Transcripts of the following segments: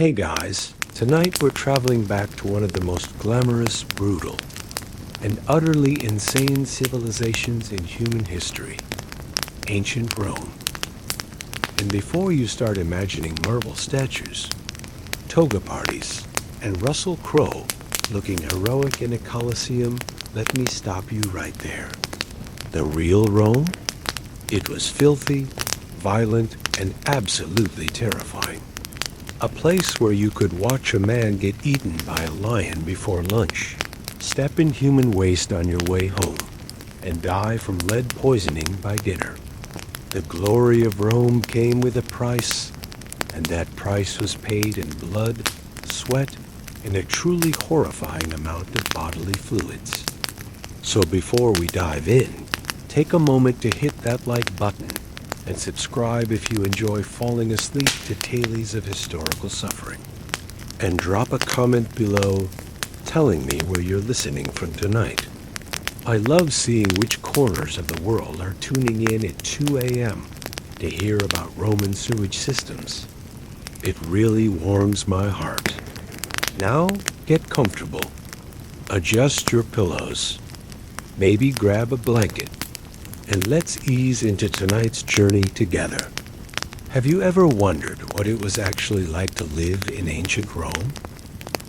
Hey guys, tonight we're traveling back to one of the most glamorous, brutal, and utterly insane civilizations in human history, ancient Rome. And before you start imagining marble statues, toga parties, and Russell Crowe looking heroic in a colosseum, let me stop you right there. The real Rome? It was filthy, violent, and absolutely terrifying. A place where you could watch a man get eaten by a lion before lunch, step in human waste on your way home, and die from lead poisoning by dinner. The glory of Rome came with a price, and that price was paid in blood, sweat, and a truly horrifying amount of bodily fluids. So before we dive in, take a moment to hit that like button and subscribe if you enjoy falling asleep to tales of historical suffering. And drop a comment below telling me where you're listening from tonight. I love seeing which corners of the world are tuning in at 2 a.m. to hear about Roman sewage systems. It really warms my heart. Now, get comfortable. Adjust your pillows. Maybe grab a blanket. And let's ease into tonight's journey together. Have you ever wondered what it was actually like to live in ancient Rome?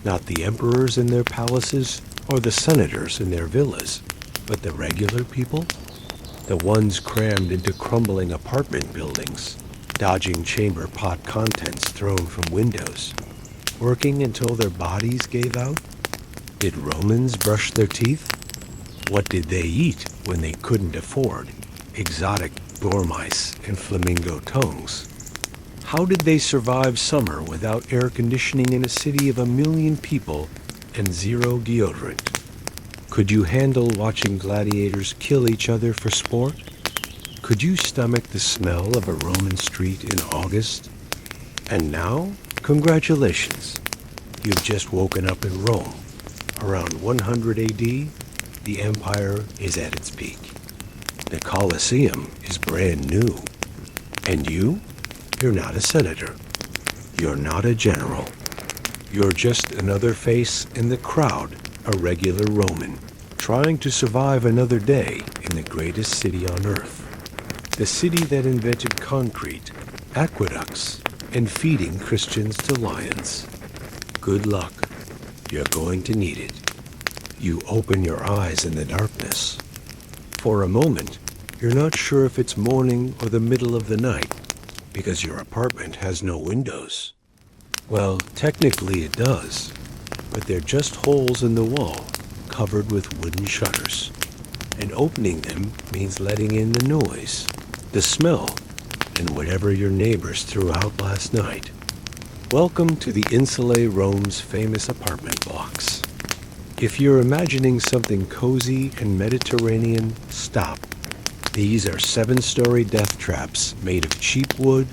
Not the emperors in their palaces or the senators in their villas, but the regular people? The ones crammed into crumbling apartment buildings, dodging chamber pot contents thrown from windows, working until their bodies gave out? Did Romans brush their teeth? What did they eat when they couldn't afford exotic dormice and flamingo tongues? How did they survive summer without air conditioning in a city of 1 million people and zero deodorant? Could you handle watching gladiators kill each other for sport? Could you stomach the smell of a Roman street in August? And now, congratulations. You've just woken up in Rome. Around 100 AD, the empire is at its peak. The Colosseum is brand new. And you're not a senator. You're not a general. You're just another face in the crowd, a regular Roman, trying to survive another day in the greatest city on earth. The city that invented concrete, aqueducts, and feeding Christians to lions. Good luck. You're going to need it. You open your eyes in the darkness. For a moment, you're not sure if it's morning or the middle of the night because your apartment has no windows. Well, technically it does, but they're just holes in the wall covered with wooden shutters. And opening them means letting in the noise, the smell, and whatever your neighbors threw out last night. Welcome to the Insulae Rome's famous apartment blocks. If you're imagining something cozy and Mediterranean, stop. These are 7-story death traps made of cheap wood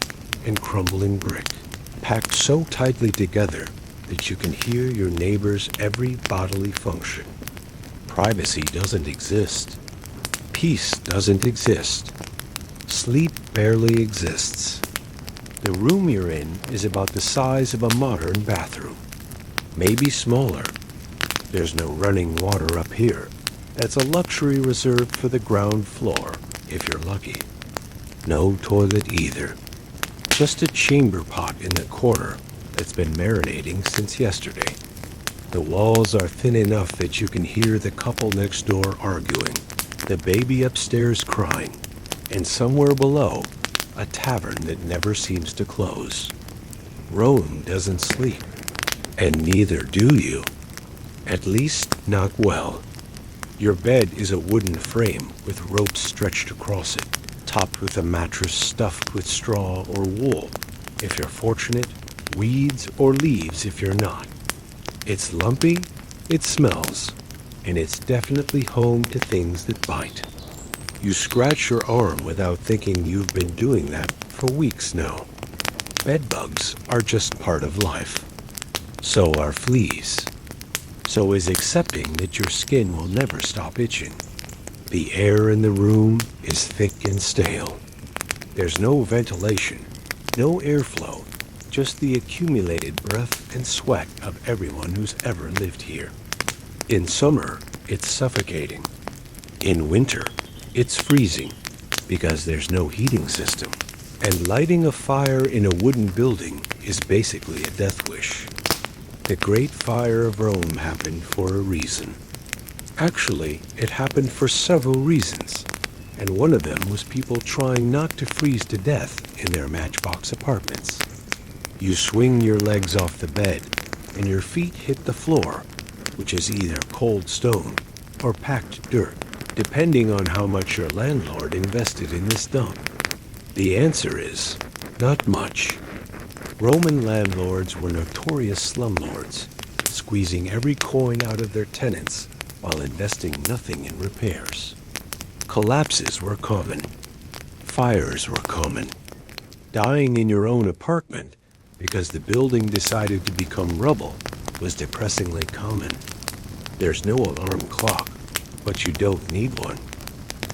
and crumbling brick, packed so tightly together that you can hear your neighbor's every bodily function. Privacy doesn't exist. Peace doesn't exist. Sleep barely exists. The room you're in is about the size of a modern bathroom, maybe smaller. There's no running water up here. That's a luxury reserved for the ground floor, if you're lucky. No toilet either. Just a chamber pot in the corner that's been marinating since yesterday. The walls are thin enough that you can hear the couple next door arguing, the baby upstairs crying, and somewhere below, a tavern that never seems to close. Rome doesn't sleep, and neither do you. At least not well. Your bed is a wooden frame with ropes stretched across it, topped with a mattress stuffed with straw or wool, if you're fortunate, weeds or leaves if you're not. It's lumpy, it smells, and it's definitely home to things that bite. You scratch your arm without thinking you've been doing that for weeks now. Bedbugs are just part of life. So are fleas. So is accepting that your skin will never stop itching. The air in the room is thick and stale. There's no ventilation, no airflow, just the accumulated breath and sweat of everyone who's ever lived here. In summer, it's suffocating. In winter, it's freezing because there's no heating system. And lighting a fire in a wooden building is basically a death wish. The Great Fire of Rome happened for a reason. Actually, it happened for several reasons, and one of them was people trying not to freeze to death in their matchbox apartments. You swing your legs off the bed, and your feet hit the floor, which is either cold stone or packed dirt, depending on how much your landlord invested in this dump. The answer is not much. Roman landlords were notorious slumlords, squeezing every coin out of their tenants while investing nothing in repairs. Collapses were common. Fires were common. Dying in your own apartment because the building decided to become rubble was depressingly common. There's no alarm clock, but you don't need one.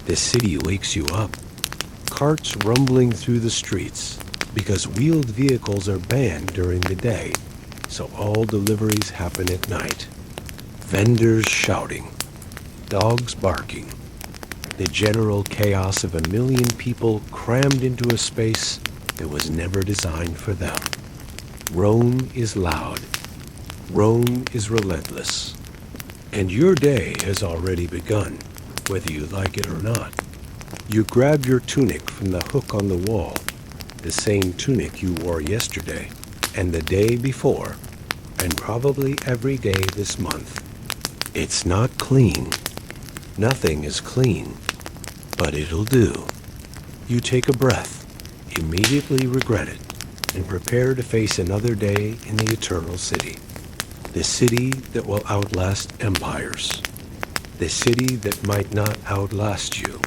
The city wakes you up. Carts rumbling through the streets because wheeled vehicles are banned during the day, so all deliveries happen at night. Vendors shouting, dogs barking, the general chaos of a million people crammed into a space that was never designed for them. Rome is loud. Rome is relentless. And your day has already begun, whether you like it or not. You grab your tunic from the hook on the wall, the same tunic you wore yesterday, and the day before, and probably every day this month. It's not clean. Nothing is clean, but it'll do. You take a breath, immediately regret it, and prepare to face another day in the eternal city. The city that will outlast empires. The city that might not outlast you.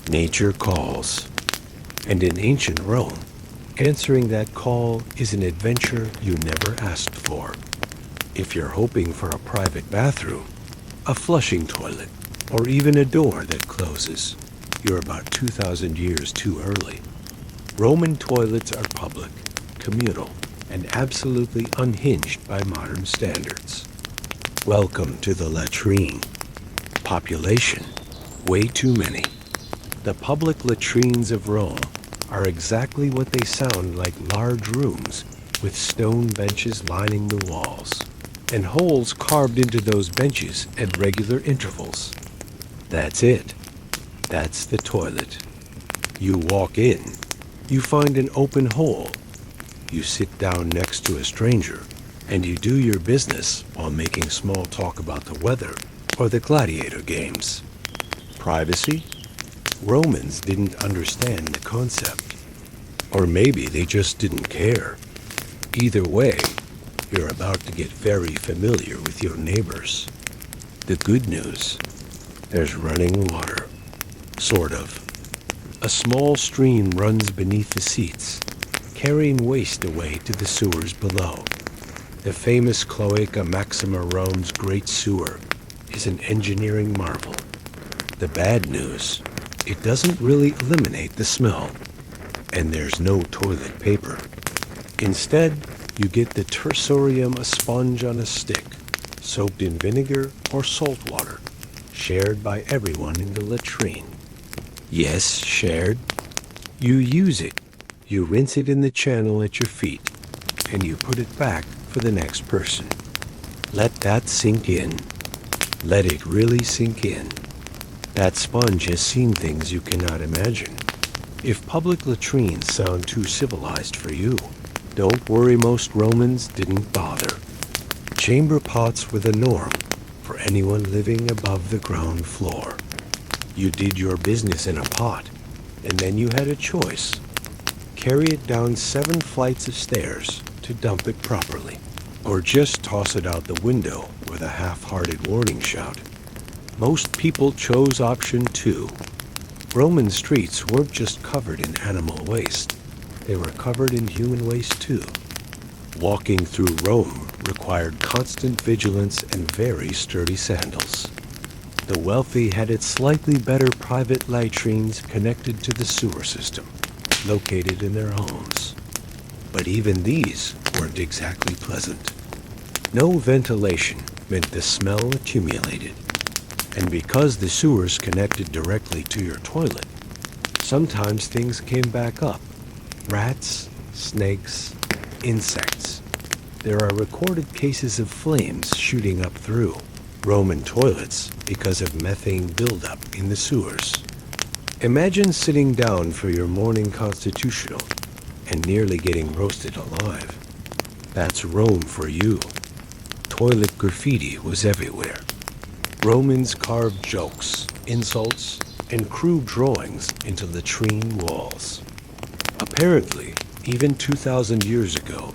Nature calls. And in ancient Rome, answering that call is an adventure you never asked for. If you're hoping for a private bathroom, a flushing toilet, or even a door that closes, you're about 2,000 years too early. Roman toilets are public, communal, and absolutely unhinged by modern standards. Welcome to the latrine. Population, way too many. The public latrines of Rome are exactly what they sound like: large rooms with stone benches lining the walls, and holes carved into those benches at regular intervals. That's it. That's the toilet. You walk in, you find an open hole. You sit down next to a stranger, and you do your business while making small talk about the weather or the gladiator games. Privacy? Romans didn't understand the concept. Or maybe they just didn't care. Either way, you're about to get very familiar with your neighbors. The good news: there's running water. Sort of. A small stream runs beneath the seats, carrying waste away to the sewers below. The famous Cloaca Maxima Rome's Great Sewer is an engineering marvel. The bad news: it doesn't really eliminate the smell, and there's no toilet paper. Instead, you get the tersorium, a sponge on a stick, soaked in vinegar or salt water, shared by everyone in the latrine. Yes, shared. You use it. You rinse it in the channel at your feet, and you put it back for the next person. Let that sink in. Let it really sink in. That sponge has seen things you cannot imagine. If public latrines sound too civilized for you, don't worry, most Romans didn't bother. Chamber pots were the norm for anyone living above the ground floor. You did your business in a pot, and then you had a choice. Carry it down 7 flights of stairs to dump it properly, or just toss it out the window with a half-hearted warning shout. Most people chose option 2. Roman streets weren't just covered in animal waste. They were covered in human waste too. Walking through Rome required constant vigilance and very sturdy sandals. The wealthy had its slightly better private latrines connected to the sewer system, located in their homes. But even these weren't exactly pleasant. No ventilation meant the smell accumulated. And because the sewers connected directly to your toilet, sometimes things came back up. Rats, snakes, insects. There are recorded cases of flames shooting up through Roman toilets because of methane buildup in the sewers. Imagine sitting down for your morning constitutional and nearly getting roasted alive. That's Rome for you. Toilet graffiti was everywhere. Romans carved jokes, insults, and crude drawings into latrine walls. Apparently, even 2,000 years ago,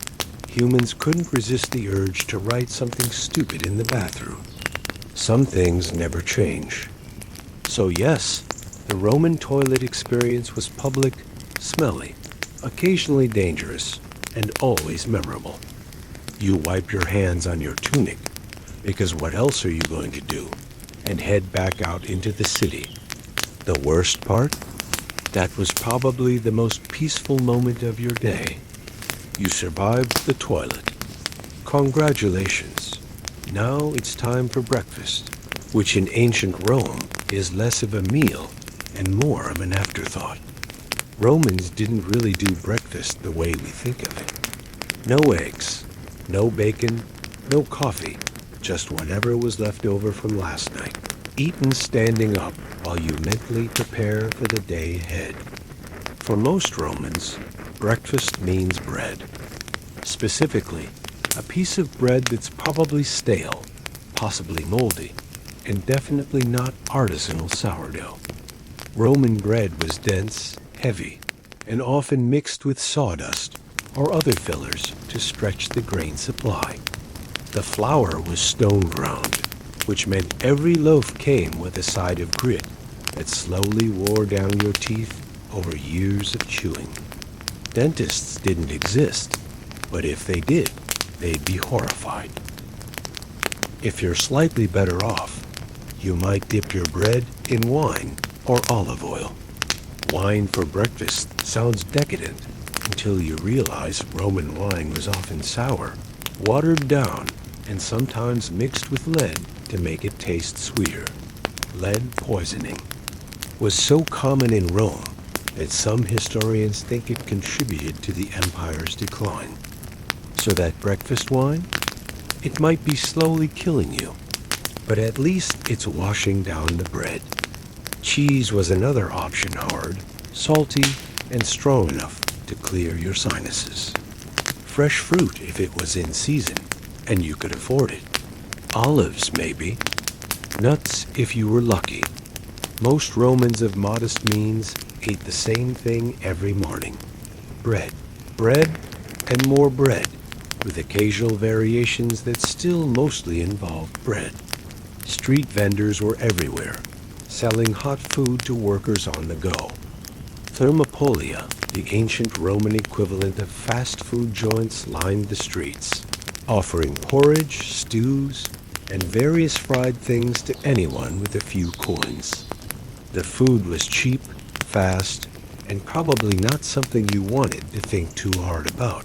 humans couldn't resist the urge to write something stupid in the bathroom. Some things never change. So yes, the Roman toilet experience was public, smelly, occasionally dangerous, and always memorable. You wipe your hands on your tunic, because what else are you going to do? And head back out into the city. The worst part? That was probably the most peaceful moment of your day. You survived the toilet. Congratulations. Now it's time for breakfast, which in ancient Rome is less of a meal and more of an afterthought. Romans didn't really do breakfast the way we think of it. No eggs, no bacon, no coffee, just whatever was left over from last night, eaten standing up while you mentally prepare for the day ahead. For most Romans, breakfast means bread. Specifically, a piece of bread that's probably stale, possibly moldy, and definitely not artisanal sourdough. Roman bread was dense, heavy, and often mixed with sawdust or other fillers to stretch the grain supply. The flour was stone ground, which meant every loaf came with a side of grit that slowly wore down your teeth over years of chewing. Dentists didn't exist, but if they did, they'd be horrified. If you're slightly better off, you might dip your bread in wine or olive oil. Wine for breakfast sounds decadent until you realize Roman wine was often sour, watered down, and sometimes mixed with lead to make it taste sweeter. Lead poisoning was so common in Rome that some historians think it contributed to the empire's decline. So that breakfast wine? It might be slowly killing you, but at least it's washing down the bread. Cheese was another option, hard, salty, and strong enough to clear your sinuses. Fresh fruit if it was in season, and you could afford it. Olives, maybe. Nuts if you were lucky. Most Romans of modest means ate the same thing every morning. Bread. Bread and more bread, with occasional variations that still mostly involved bread. Street vendors were everywhere, selling hot food to workers on the go. Thermopolia, the ancient Roman equivalent of fast food joints, lined the streets, offering porridge, stews, and various fried things to anyone with a few coins. The food was cheap, fast, and probably not something you wanted to think too hard about.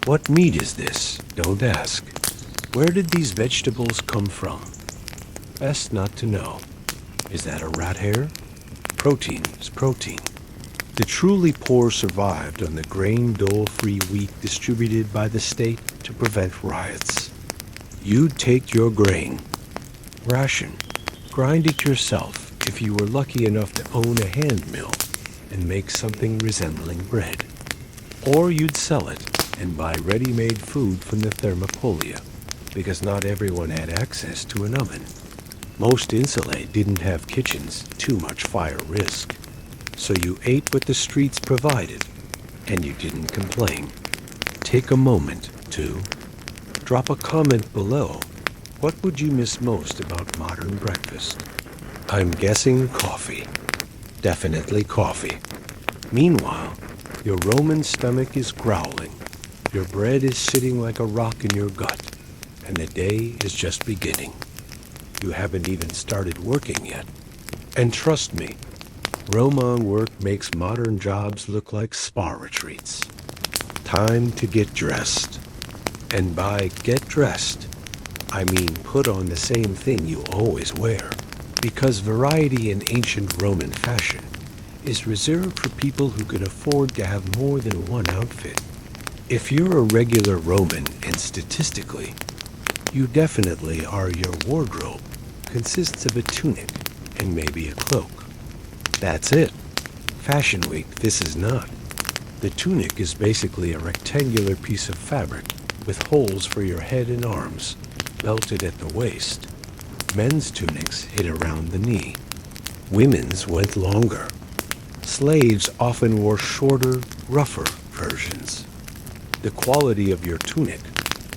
What meat is this? Don't ask. Where did these vegetables come from? Best not to know. Is that a rat hair? Protein is protein. The truly poor survived on the grain dole-free wheat distributed by the state to prevent riots. You'd take your grain, ration, grind it yourself if you were lucky enough to own a hand mill and make something resembling bread. Or you'd sell it and buy ready-made food from the Thermopolia, because not everyone had access to an oven. Most insulae didn't have kitchens, too much fire risk. So you ate what the streets provided, and you didn't complain. Take a moment to drop a comment below. What would you miss most about modern breakfast? I'm guessing coffee. Definitely coffee. Meanwhile, your Roman stomach is growling. Your bread is sitting like a rock in your gut, and the day is just beginning. You haven't even started working yet. And trust me, Roman work makes modern jobs look like spa retreats. Time to get dressed. And by get dressed, I mean put on the same thing you always wear, because variety in ancient Roman fashion is reserved for people who could afford to have more than one outfit. If you're a regular Roman, and statistically, you definitely are, your wardrobe consists of a tunic and maybe a cloak. That's it. Fashion Week, this is not. The tunic is basically a rectangular piece of fabric with holes for your head and arms, belted at the waist. Men's tunics hit around the knee. Women's went longer. Slaves often wore shorter, rougher versions. The quality of your tunic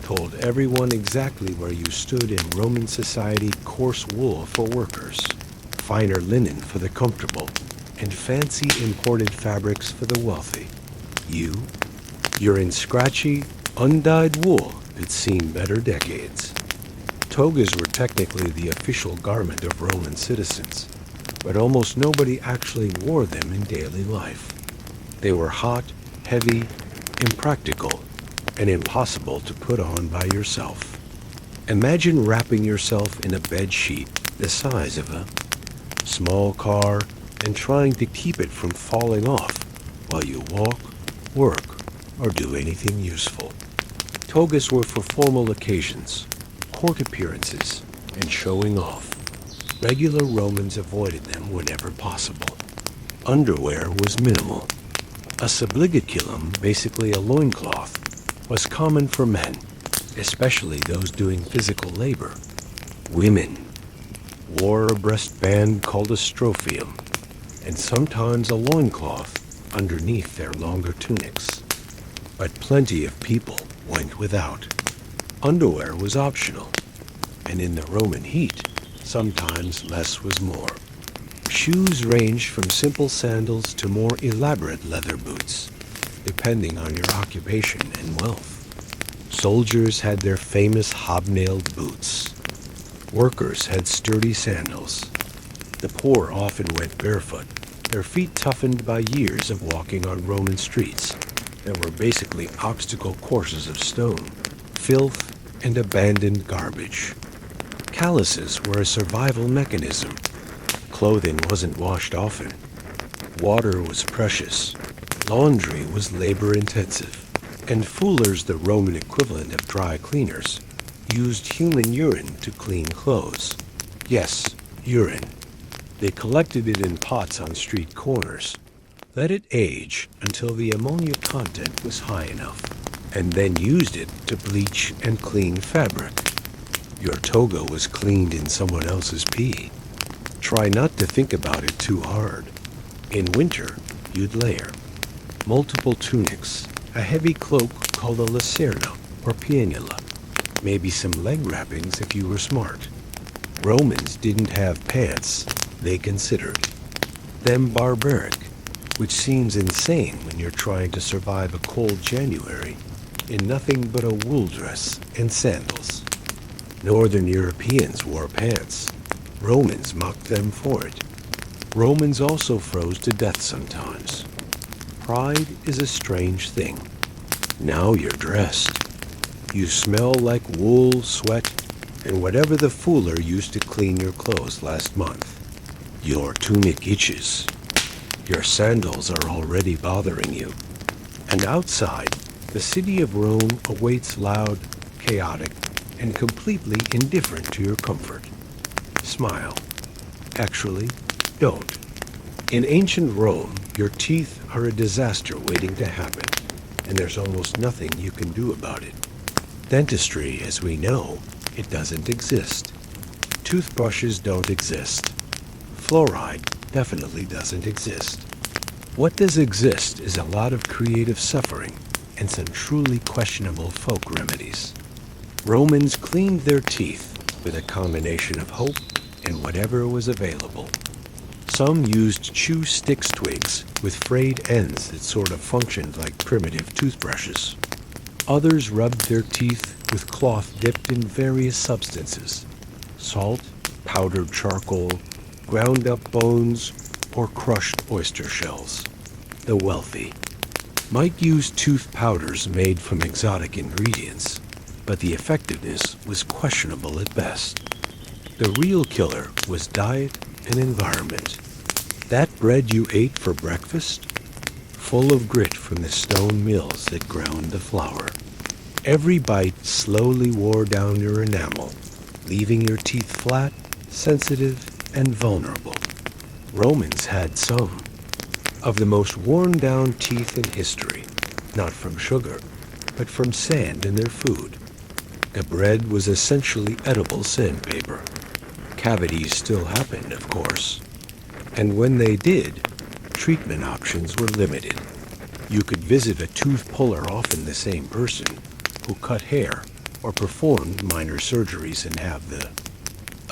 told everyone exactly where you stood in Roman society. Coarse wool for workers, finer linen for the comfortable, and fancy imported fabrics for the wealthy. You're in scratchy, undyed wool that's seen better decades. Togas were technically the official garment of Roman citizens, but almost nobody actually wore them in daily life. They were hot, heavy, impractical, and impossible to put on by yourself. Imagine wrapping yourself in a bed sheet the size of a small car and trying to keep it from falling off while you walk, work, or do anything useful. Togas were for formal occasions, court appearances, and showing off. Regular Romans avoided them whenever possible. Underwear was minimal. A subligaculum, basically a loincloth, was common for men, especially those doing physical labor. Women wore a breastband called a strophium, and sometimes a loincloth underneath their longer tunics. But plenty of people went without. Underwear was optional, and in the Roman heat, sometimes less was more. Shoes ranged from simple sandals to more elaborate leather boots, depending on your occupation and wealth. Soldiers had their famous hobnailed boots. Workers had sturdy sandals. The poor often went barefoot, their feet toughened by years of walking on Roman streets that were basically obstacle courses of stone, filth, and abandoned garbage. Calluses were a survival mechanism. Clothing wasn't washed often. Water was precious. Laundry was labor-intensive. And fullers, the Roman equivalent of dry cleaners, used human urine to clean clothes. Yes, urine. They collected it in pots on street corners, let it age until the ammonia content was high enough, and then used it to bleach and clean fabric. Your toga was cleaned in someone else's pee. Try not to think about it too hard. In winter, you'd layer multiple tunics, a heavy cloak called a lacerna or pianula, maybe some leg wrappings if you were smart. Romans didn't have pants, they considered them barbaric, which seems insane when you're trying to survive a cold January in nothing but a wool dress and sandals. Northern Europeans wore pants. Romans mocked them for it. Romans also froze to death sometimes. Pride is a strange thing. Now you're dressed. You smell like wool, sweat, and whatever the fuller used to clean your clothes last month. Your tunic itches. Your sandals are already bothering you. And outside, the city of Rome awaits loud, chaotic, and completely indifferent to your comfort. Smile. Actually, don't. In ancient Rome, your teeth are a disaster waiting to happen, and there's almost nothing you can do about it. Dentistry, as we know, it doesn't exist. Toothbrushes don't exist. Fluoride definitely doesn't exist. What does exist is a lot of creative suffering and some truly questionable folk remedies. Romans cleaned their teeth with a combination of hope and whatever was available. Some used chew sticks twigs with frayed ends that sort of functioned like primitive toothbrushes. Others rubbed their teeth with cloth dipped in various substances: salt, powdered charcoal, ground up bones, or crushed oyster shells. The wealthy. might use tooth powders made from exotic ingredients, but the effectiveness was questionable at best. The real killer was diet and environment. That bread you ate for breakfast, full of grit from the stone mills that ground the flour. Every bite slowly wore down your enamel, leaving your teeth flat, sensitive, and vulnerable. Romans had some of the most worn-down teeth in history, not from sugar, but from sand in their food. The bread was essentially edible sandpaper. Cavities still happened, of course, and when they did, treatment options were limited. You could visit a tooth puller, often the same person, who cut hair or performed minor surgeries and have the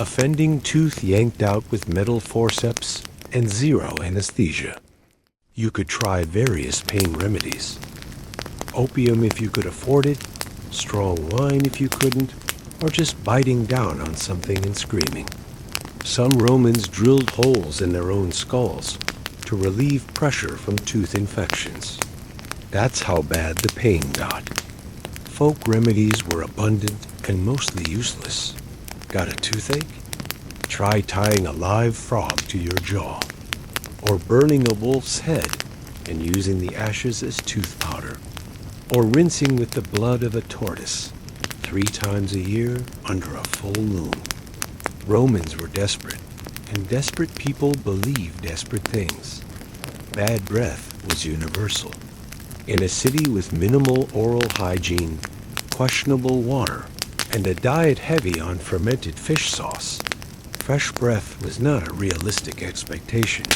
offending tooth yanked out with metal forceps and zero anesthesia. You could try various pain remedies. Opium if you could afford it, strong wine if you couldn't, or just biting down on something and screaming. Some Romans drilled holes in their own skulls to relieve pressure from tooth infections. That's how bad the pain got. Folk remedies were abundant and mostly useless. Got a toothache? Try tying a live frog to your jaw, or burning a wolf's head and using the ashes as tooth powder, or rinsing with the blood of a tortoise 3 times a year under a full moon. Romans were desperate, and desperate people believed desperate things. Bad breath was universal. In a city with minimal oral hygiene, questionable water, and a diet heavy on fermented fish sauce, fresh breath was not a realistic expectation.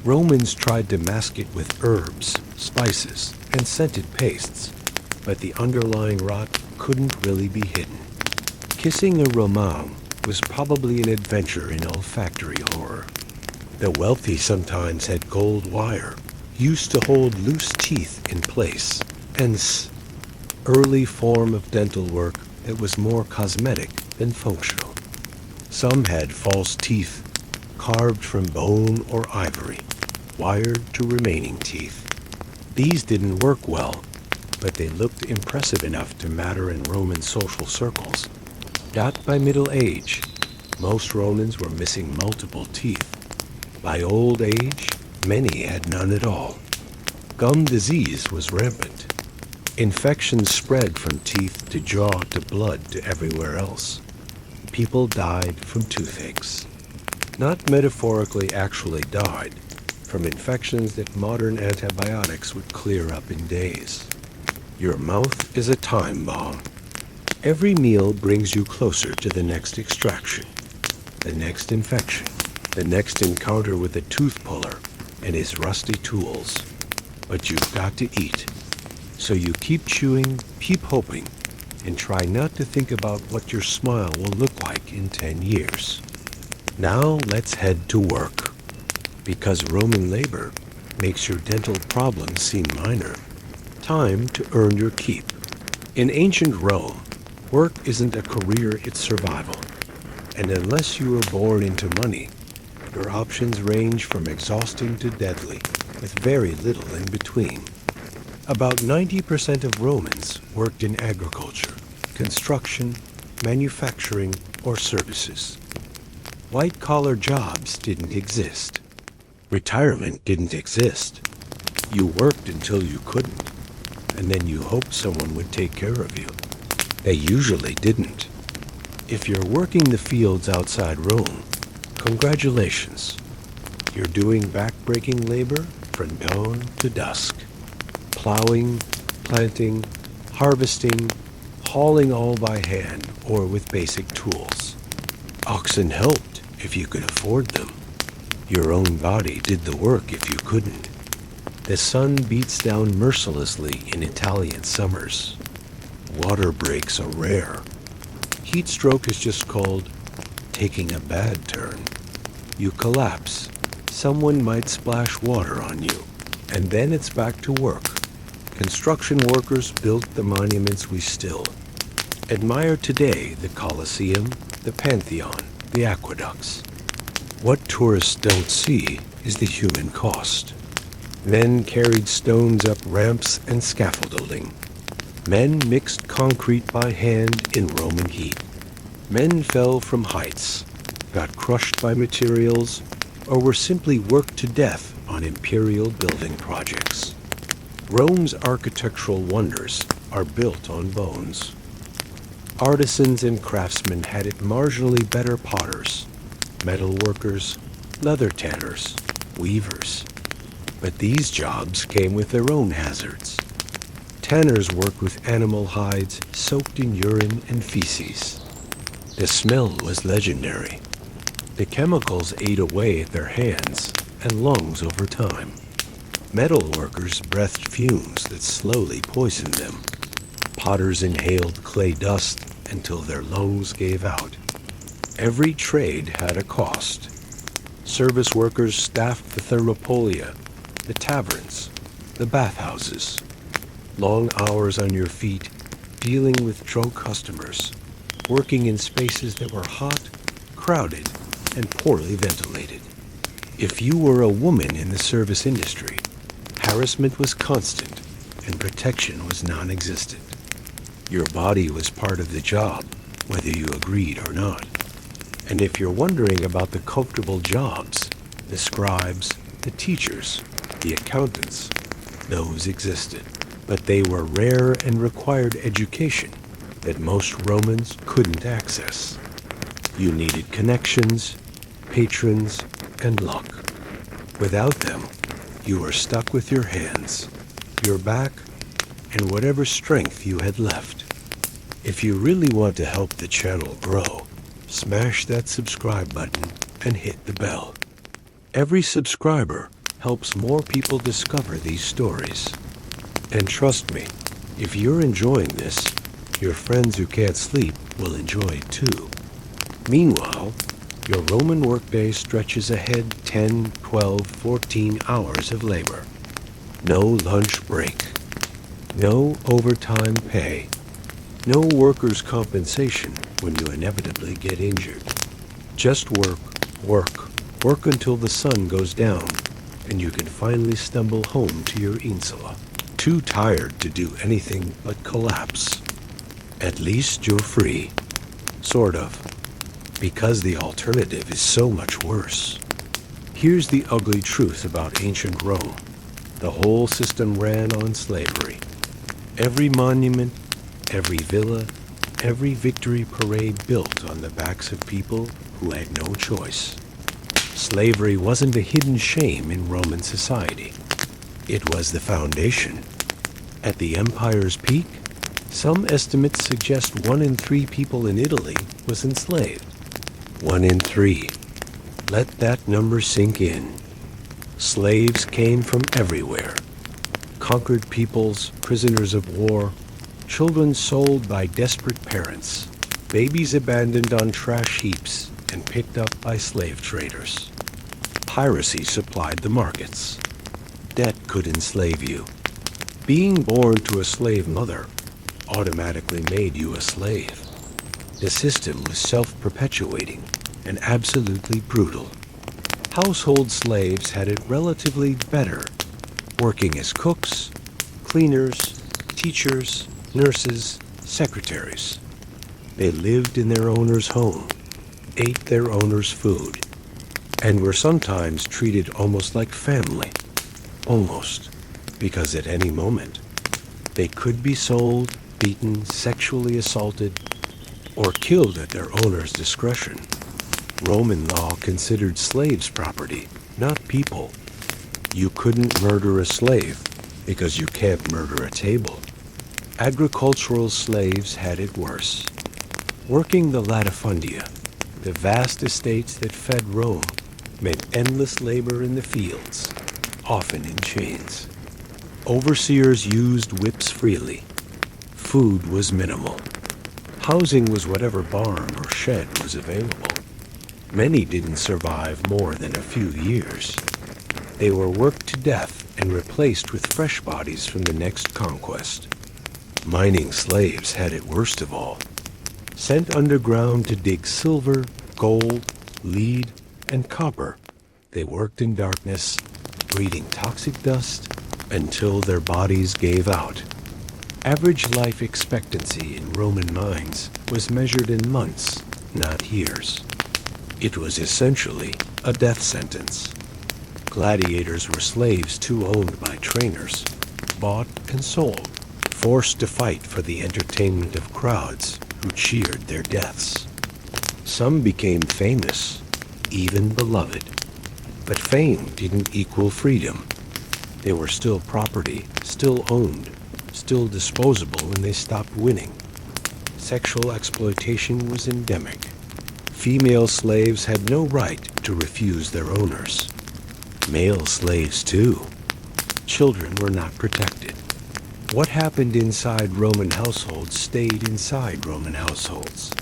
Romans tried to mask it with herbs, spices, and scented pastes, but the underlying rot couldn't really be hidden. Kissing a Romain was probably an adventure in olfactory horror. The wealthy sometimes had gold wire, used to hold loose teeth in place, and early form of dental work that was more cosmetic than functional. Some had false teeth, carved from bone or ivory, wired to remaining teeth. These didn't work well, but they looked impressive enough to matter in Roman social circles. Not by middle age, most Romans were missing multiple teeth. By old age, many had none at all. Gum disease was rampant. Infections spread from teeth to jaw to blood to everywhere else. People died from toothaches. Not metaphorically, actually died from infections that modern antibiotics would clear up in days. Your mouth is a time bomb. Every meal brings you closer to the next extraction, the next infection, the next encounter with a tooth puller and his rusty tools. But you've got to eat. So you keep chewing, keep hoping, and try not to think about what your smile will look like in 10 years. Now let's head to work. Because Roman labor makes your dental problems seem minor. Time to earn your keep. In ancient Rome, work isn't a career, it's survival. And unless you were born into money, your options range from exhausting to deadly, with very little in between. About 90% of Romans worked in agriculture, construction, manufacturing, or services. White-collar jobs didn't exist. Retirement didn't exist. You worked until you couldn't, and then you hoped someone would take care of you. They usually didn't. If you're working the fields outside Rome, congratulations. You're doing back-breaking labor from dawn to dusk. Plowing, planting, harvesting, hauling all by hand or with basic tools. Oxen helped if you could afford them. Your own body did the work if you couldn't. The sun beats down mercilessly in Italian summers. Water breaks are rare. Heat stroke is just called taking a bad turn. You collapse. Someone might splash water on you, and then it's back to work. Construction workers built the monuments we still admire today: the Colosseum, the Pantheon, the aqueducts. What tourists don't see is the human cost. Men carried stones up ramps and scaffolding. Men mixed concrete by hand in Roman heat. Men fell from heights, got crushed by materials, or were simply worked to death on imperial building projects. Rome's architectural wonders are built on bones. Artisans and craftsmen had it marginally better: potters, metal workers, leather tanners, weavers. But these jobs came with their own hazards. Tanners worked with animal hides soaked in urine and feces. The smell was legendary. The chemicals ate away at their hands and lungs over time. Metal workers breathed fumes that slowly poisoned them. Potters inhaled clay dust until their lungs gave out. Every trade had a cost. Service workers staffed the thermopolia, the taverns, the bathhouses. Long hours on your feet, dealing with drunk customers, working in spaces that were hot, crowded, and poorly ventilated. If you were a woman in the service industry, harassment was constant and protection was non-existent. Your body was part of the job, whether you agreed or not. And if you're wondering about the comfortable jobs, the scribes, the teachers, the accountants, those existed. But they were rare and required education that most Romans couldn't access. You needed connections, patrons, and luck. Without them, you were stuck with your hands, your back, and whatever strength you had left. If you really want to help the channel grow, smash that subscribe button and hit the bell. Every subscriber helps more people discover these stories. And trust me, if you're enjoying this, your friends who can't sleep will enjoy it too. Meanwhile, your Roman workday stretches ahead 10, 12, 14 hours of labor. No lunch break. No overtime pay. No workers' compensation when you inevitably get injured. Just work, work, work until the sun goes down and you can finally stumble home to your insula. Too tired to do anything but collapse. At least you're free. Sort of. Because the alternative is so much worse. Here's the ugly truth about ancient Rome. The whole system ran on slavery. Every monument, every villa, every victory parade built on the backs of people who had no choice. Slavery wasn't a hidden shame in Roman society. It was the foundation. At the empire's peak, some estimates suggest 1 in 3 people in Italy was enslaved. 1 in 3. Let that number sink in. Slaves came from everywhere. Conquered peoples, prisoners of war, children sold by desperate parents, babies abandoned on trash heaps and picked up by slave traders. Piracy supplied the markets. Debt could enslave you. Being born to a slave mother automatically made you a slave. The system was self-perpetuating and absolutely brutal. Household slaves had it relatively better, working as cooks, cleaners, teachers, nurses, secretaries. They lived in their owner's home, ate their owner's food, and were sometimes treated almost like family. Almost, because at any moment, they could be sold, beaten, sexually assaulted, or killed at their owner's discretion. Roman law considered slaves property, not people. You couldn't murder a slave because you can't murder a table. Agricultural slaves had it worse. Working the latifundia, the vast estates that fed Rome, meant endless labor in the fields, often in chains. Overseers used whips freely. Food was minimal. Housing was whatever barn or shed was available. Many didn't survive more than a few years. They were worked to death and replaced with fresh bodies from the next conquest. Mining slaves had it worst of all. Sent underground to dig silver, gold, lead, and copper, they worked in darkness, breathing toxic dust until their bodies gave out. Average life expectancy in Roman mines was measured in months, not years. It was essentially a death sentence. Gladiators were slaves too owned by trainers, bought and sold, forced to fight for the entertainment of crowds who cheered their deaths. Some became famous, even beloved. But fame didn't equal freedom. They were still property, still owned, still disposable when they stopped winning. Sexual exploitation was endemic. Female slaves had no right to refuse their owners. Male slaves, too. Children were not protected. What happened inside Roman households stayed inside Roman households,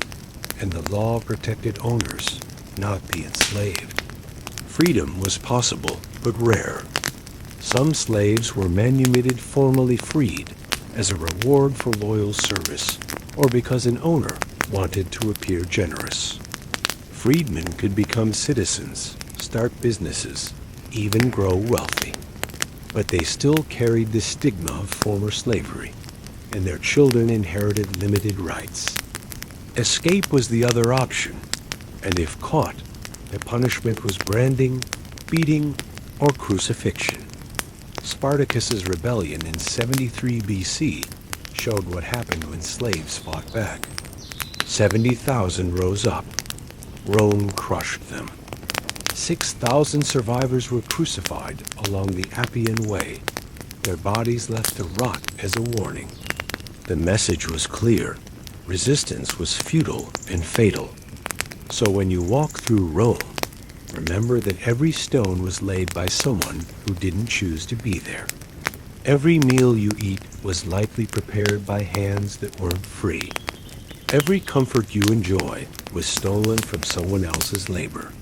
and the law protected owners, not the enslaved. Freedom was possible, but rare. Some slaves were manumitted formally freed as a reward for loyal service, or because an owner wanted to appear generous. Freedmen could become citizens, start businesses, even grow wealthy. But they still carried the stigma of former slavery, and their children inherited limited rights. Escape was the other option, and if caught, the punishment was branding, beating, or crucifixion. Spartacus's rebellion in 73 BC showed what happened when slaves fought back. 70,000 rose up. Rome crushed them. 6,000 survivors were crucified along the Appian Way, their bodies left to rot as a warning. The message was clear. Resistance was futile and fatal. So when you walk through Rome, remember that every stone was laid by someone who didn't choose to be there. Every meal you eat was likely prepared by hands that weren't free. Every comfort you enjoy was stolen from someone else's labor.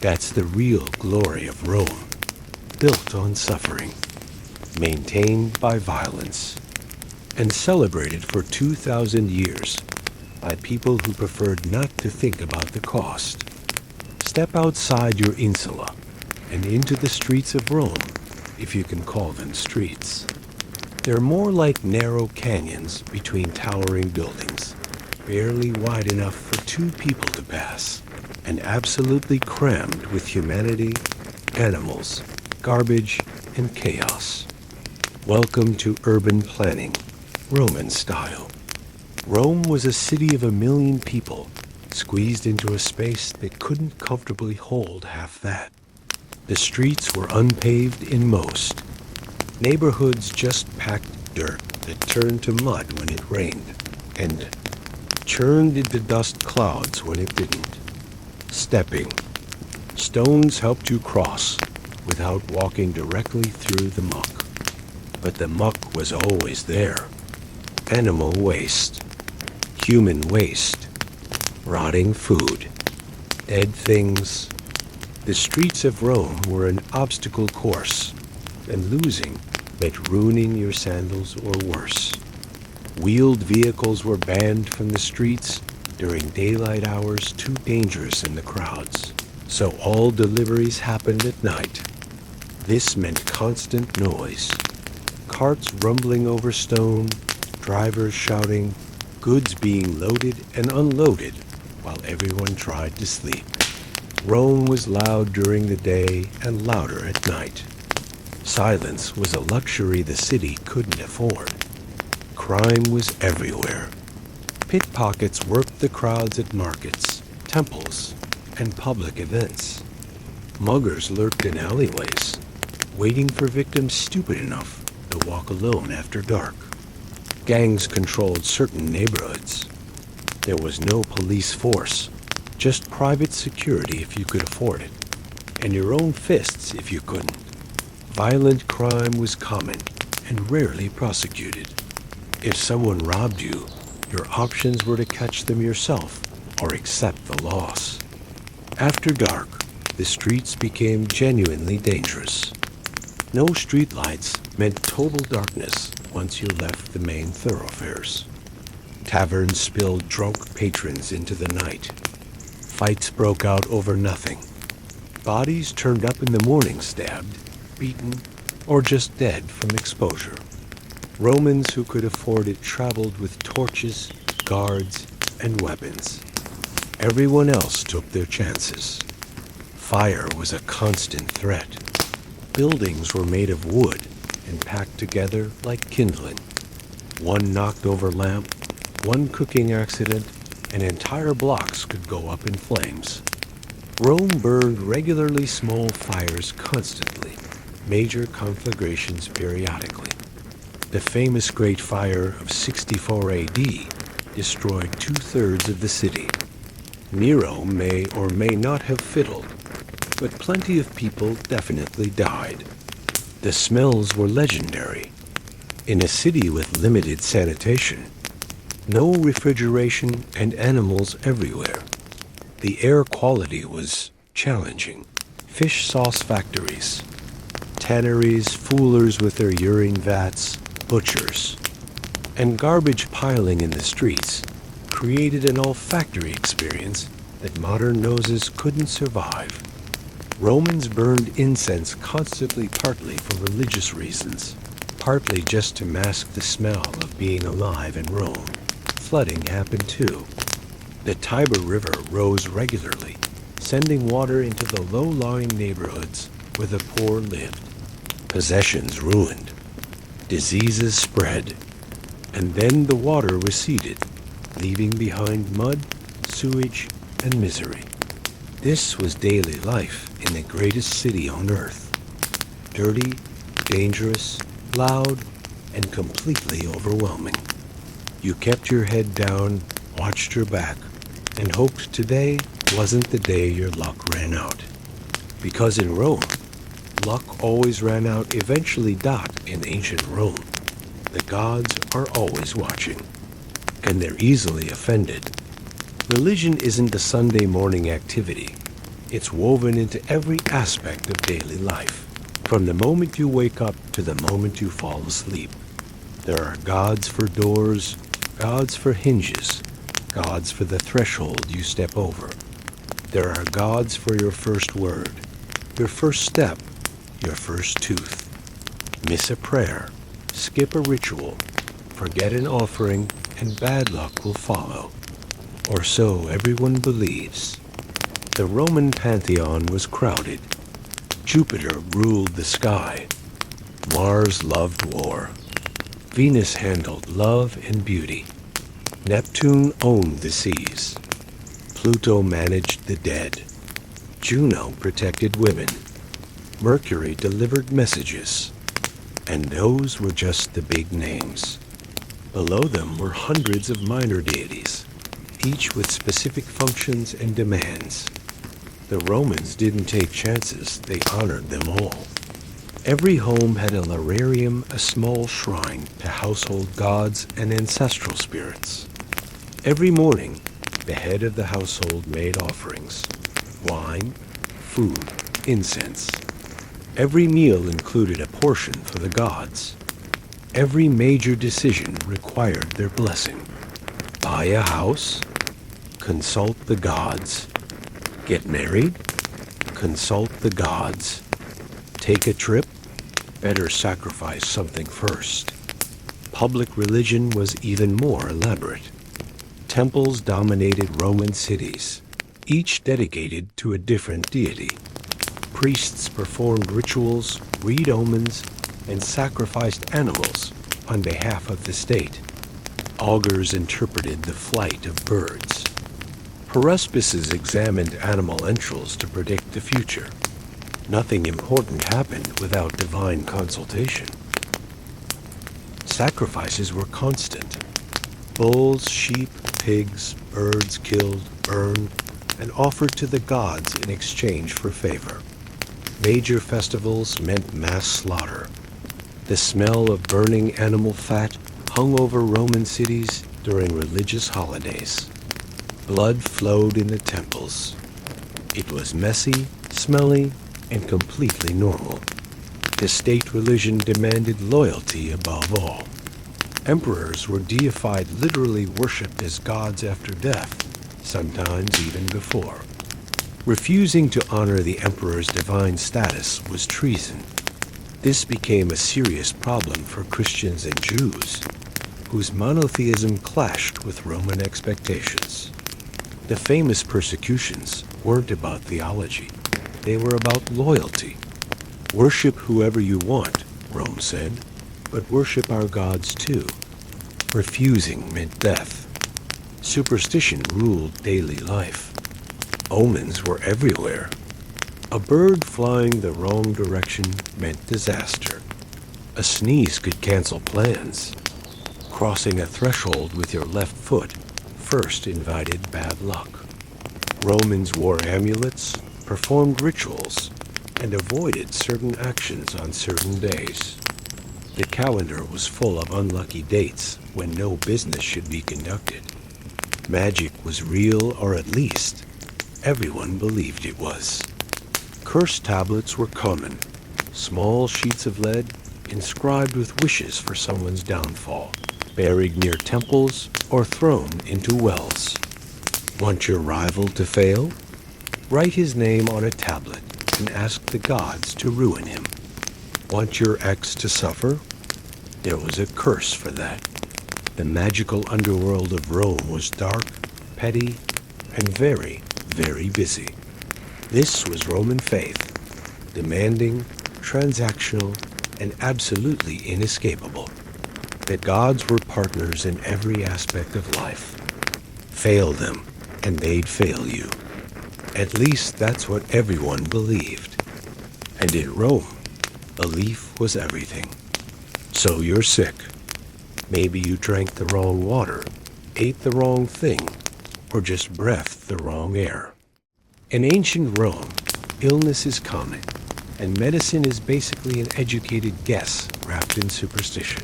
That's the real glory of Rome, built on suffering, maintained by violence, and celebrated for 2,000 years by people who preferred not to think about the cost. Step outside your insula and into the streets of Rome, if you can call them streets. They're more like narrow canyons between towering buildings, barely wide enough for two people to pass, and absolutely crammed with humanity, animals, garbage, and chaos. Welcome to urban planning, Roman style. Rome was a city of 1 million people, squeezed into a space that couldn't comfortably hold half that. The streets were unpaved in most. Neighborhoods just packed dirt that turned to mud when it rained, and churned into dust clouds when it didn't. Stepping. Stones helped you cross without walking directly through the muck. But the muck was always there. Animal waste. Human waste. Rotting food. Dead things. The streets of Rome were an obstacle course, and losing meant ruining your sandals or worse. Wheeled vehicles were banned from the streets during daylight hours, too dangerous in the crowds. So all deliveries happened at night. This meant constant noise. Carts rumbling over stone, drivers shouting, goods being loaded and unloaded while everyone tried to sleep. Rome was loud during the day and louder at night. Silence was a luxury the city couldn't afford. Crime was everywhere. Pickpockets worked the crowds at markets, temples, and public events. Muggers lurked in alleyways, waiting for victims stupid enough to walk alone after dark. Gangs controlled certain neighborhoods. There was no police force, just private security if you could afford it, and your own fists if you couldn't. Violent crime was common and rarely prosecuted. If someone robbed you, your options were to catch them yourself or accept the loss. After dark, the streets became genuinely dangerous. No streetlights meant total darkness once you left the main thoroughfares. Taverns spilled drunk patrons into the night. Fights broke out over nothing. Bodies turned up in the morning stabbed, beaten, or just dead from exposure. Romans who could afford it traveled with torches, guards, and weapons. Everyone else took their chances. Fire was a constant threat. Buildings were made of wood and packed together like kindling. One knocked over lamp, one cooking accident, and entire blocks could go up in flames. Rome burned regularly small fires constantly, major conflagrations periodically. The famous Great Fire of 64 AD destroyed 2/3 of the city. Nero may or may not have fiddled, but plenty of people definitely died. The smells were legendary. In a city with limited sanitation, no refrigeration, and animals everywhere, the air quality was challenging. Fish sauce factories, tanneries, foolers with their urine vats, butchers, and garbage piling in the streets created an olfactory experience that modern noses couldn't survive. Romans burned incense constantly, partly for religious reasons, partly just to mask the smell of being alive in Rome. Flooding happened too. The Tiber River rose regularly, sending water into the low-lying neighborhoods where the poor lived. Possessions ruined. Diseases spread. And then the water receded, leaving behind mud, sewage, and misery. This was daily life in the greatest city on earth. Dirty, dangerous, loud, and completely overwhelming. You kept your head down, watched your back, and hoped today wasn't the day your luck ran out. Because in Rome, luck always ran out eventually. In ancient Rome, the gods are always watching, and they're easily offended. Religion isn't a Sunday morning activity. It's woven into every aspect of daily life, from the moment you wake up to the moment you fall asleep. There are gods for doors, gods for hinges, gods for the threshold you step over. There are gods for your first word, your first step, your first tooth. Miss a prayer, skip a ritual, forget an offering, and bad luck will follow. Or so everyone believes. The Roman pantheon was crowded. Jupiter ruled the sky. Mars loved war. Venus handled love and beauty. Neptune owned the seas. Pluto managed the dead. Juno protected women. Mercury delivered messages. And those were just the big names. Below them were hundreds of minor deities, each with specific functions and demands. The Romans didn't take chances, they honored them all. Every home had a lararium, a small shrine to household gods and ancestral spirits. Every morning, the head of the household made offerings: wine, food, incense. Every meal included a portion for the gods. Every major decision required their blessing. Buy a house? Consult the gods. Get married? Consult the gods. Take a trip? Better sacrifice something first. Public religion was even more elaborate. Temples dominated Roman cities, each dedicated to a different deity. Priests performed rituals, read omens, and sacrificed animals on behalf of the state. Augurs interpreted the flight of birds. Haruspices examined animal entrails to predict the future. Nothing important happened without divine consultation. Sacrifices were constant. Bulls, sheep, pigs, birds killed, burned, and offered to the gods in exchange for favor. Major festivals meant mass slaughter. The smell of burning animal fat hung over Roman cities during religious holidays. Blood flowed in the temples. It was messy, smelly, and completely normal. The state religion demanded loyalty above all. Emperors were deified, literally worshipped as gods after death, sometimes even before. Refusing to honor the emperor's divine status was treason. This became a serious problem for Christians and Jews, whose monotheism clashed with Roman expectations. The famous persecutions weren't about theology. They were about loyalty. Worship whoever you want, Rome said, but worship our gods too. Refusing meant death. Superstition ruled daily life. Omens were everywhere. A bird flying the wrong direction meant disaster. A sneeze could cancel plans. Crossing a threshold with your left foot first invited bad luck. Romans wore amulets, performed rituals, and avoided certain actions on certain days. The calendar was full of unlucky dates when no business should be conducted. Magic was real, or at least everyone believed it was. Curse tablets were common, small sheets of lead inscribed with wishes for someone's downfall, buried near temples or thrown into wells. Want your rival to fail? Write his name on a tablet and ask the gods to ruin him. Want your ex to suffer? There was a curse for that. The magical underworld of Rome was dark, petty, and very, very busy. This was Roman faith, demanding, transactional, and absolutely inescapable. The gods were partners in every aspect of life. Fail them, and they'd fail you. At least that's what everyone believed. And in Rome, belief was everything. So you're sick. Maybe you drank the wrong water, ate the wrong thing, or just breathed the wrong air. In ancient Rome, illness is common, and medicine is basically an educated guess wrapped in superstition.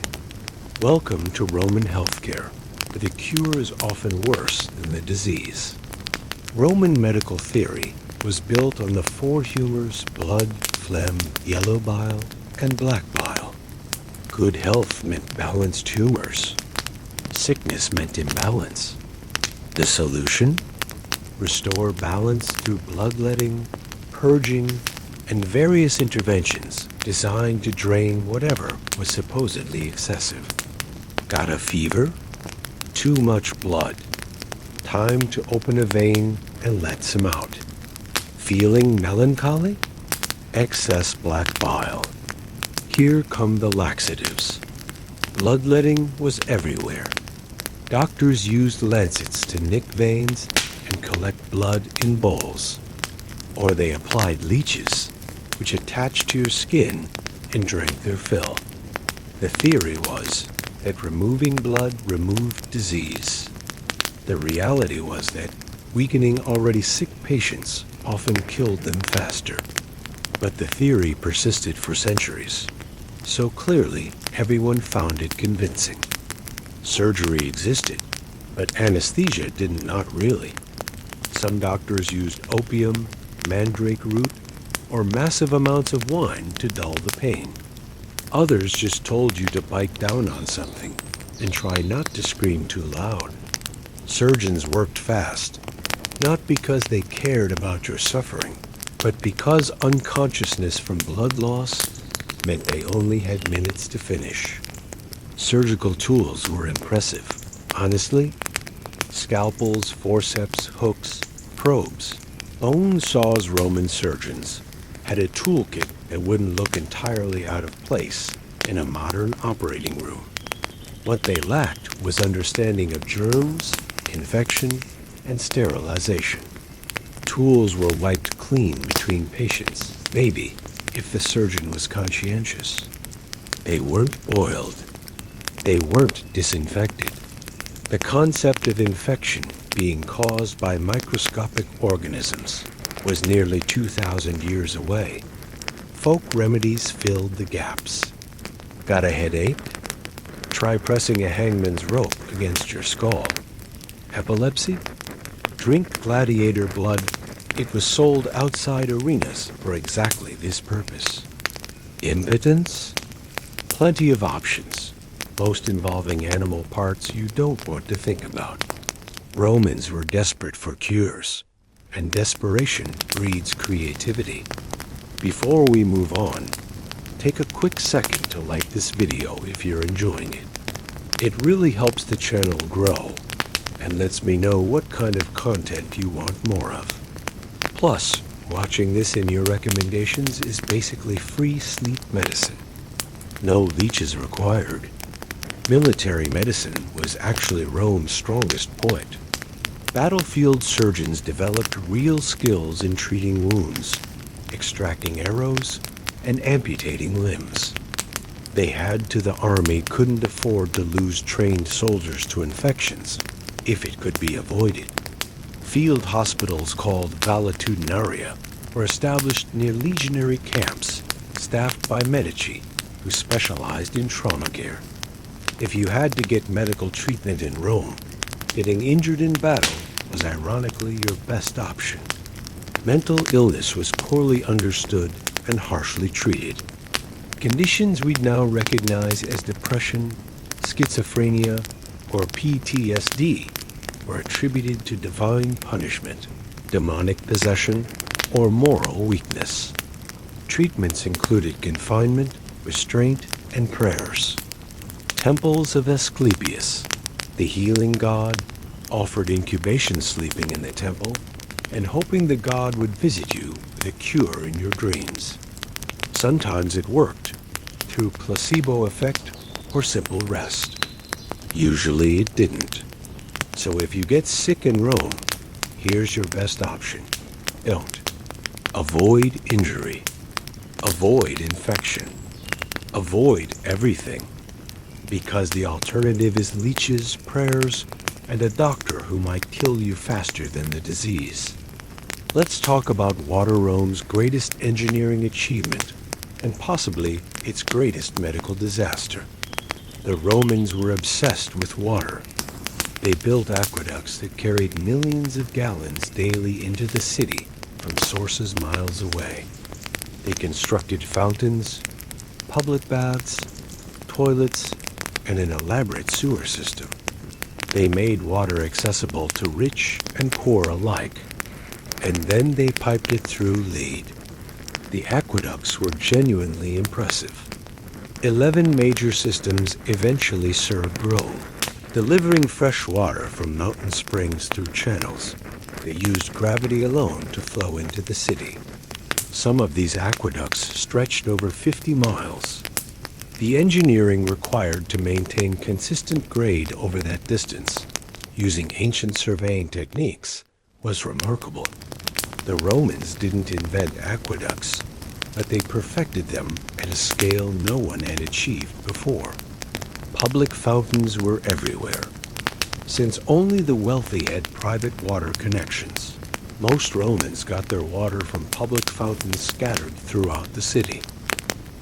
Welcome to Roman healthcare, where the cure is often worse than the disease. Roman medical theory was built on the four humors blood, phlegm, yellow bile, and black bile. Good health meant balanced humors. Sickness meant imbalance. The solution? Restore balance through bloodletting, purging, and various interventions designed to drain whatever was supposedly excessive. Got a fever? Too much blood. Time to open a vein and let some out. Feeling melancholy? Excess black bile. Here come the laxatives. Bloodletting was everywhere. Doctors used lancets to nick veins and collect blood in bowls. Or they applied leeches, which attached to your skin and drank their fill. The theory was that removing blood removed disease. The reality was that weakening already sick patients often killed them faster. But the theory persisted for centuries. So clearly, everyone found it convincing. Surgery existed, but anesthesia did not really. Some doctors used opium, mandrake root, or massive amounts of wine to dull the pain. Others just told you to bite down on something and try not to scream too loud. Surgeons worked fast, not because they cared about your suffering, but because unconsciousness from blood loss meant they only had minutes to finish. Surgical tools were impressive. Honestly, scalpels, forceps, hooks, probes. Bone saws Roman surgeons had a toolkit that wouldn't look entirely out of place in a modern operating room. What they lacked was understanding of germs, infection, and sterilization. Tools were wiped clean between patients, maybe if the surgeon was conscientious. They weren't oiled. They weren't disinfected. The concept of infection being caused by microscopic organisms was nearly 2,000 years away. Folk remedies filled the gaps. Got a headache? Try pressing a hangman's rope against your skull. Epilepsy? Drink gladiator blood. It was sold outside arenas for exactly this purpose. Impotence? Plenty of options, most involving animal parts you don't want to think about. Romans were desperate for cures, and desperation breeds creativity. Before we move on, take a quick second to like this video if you're enjoying it. It really helps the channel grow and lets me know what kind of content you want more of. Plus, watching this in your recommendations is basically free sleep medicine. No leeches required. Military medicine was actually Rome's strongest point. Battlefield surgeons developed real skills in treating wounds, extracting arrows, and amputating limbs. They had to the army couldn't afford to lose trained soldiers to infections, if it could be avoided. Field hospitals called valetudinaria were established near legionary camps, staffed by medici, who specialized in trauma care. If you had to get medical treatment in Rome, getting injured in battle was ironically your best option. Mental illness was poorly understood and harshly treated. Conditions we'd now recognize as depression, schizophrenia, or PTSD were attributed to divine punishment, demonic possession, or moral weakness. Treatments included confinement, restraint, and prayers. Temples of Asclepius, the healing god, offered incubation sleeping in the temple and hoping the god would visit you with a cure in your dreams. Sometimes it worked, through placebo effect or simple rest. Usually it didn't. So if you get sick in Rome, here's your best option. Don't. Avoid injury. Avoid infection. Avoid everything. Because the alternative is leeches, prayers, and a doctor who might kill you faster than the disease. Let's talk about Water Rome's greatest engineering achievement, and possibly its greatest medical disaster. The Romans were obsessed with water. They built aqueducts that carried millions of gallons daily into the city from sources miles away. They constructed fountains, public baths, toilets, and an elaborate sewer system. They made water accessible to rich and poor alike, and then they piped it through lead. The aqueducts were genuinely impressive. 11 major systems eventually served Rome, delivering fresh water from mountain springs through channels that used gravity alone to flow into the city. Some of these aqueducts stretched over 50 miles. The engineering required to maintain consistent grade over that distance, using ancient surveying techniques, was remarkable. The Romans didn't invent aqueducts, but they perfected them at a scale no one had achieved before. Public fountains were everywhere. Since only the wealthy had private water connections, most Romans got their water from public fountains scattered throughout the city.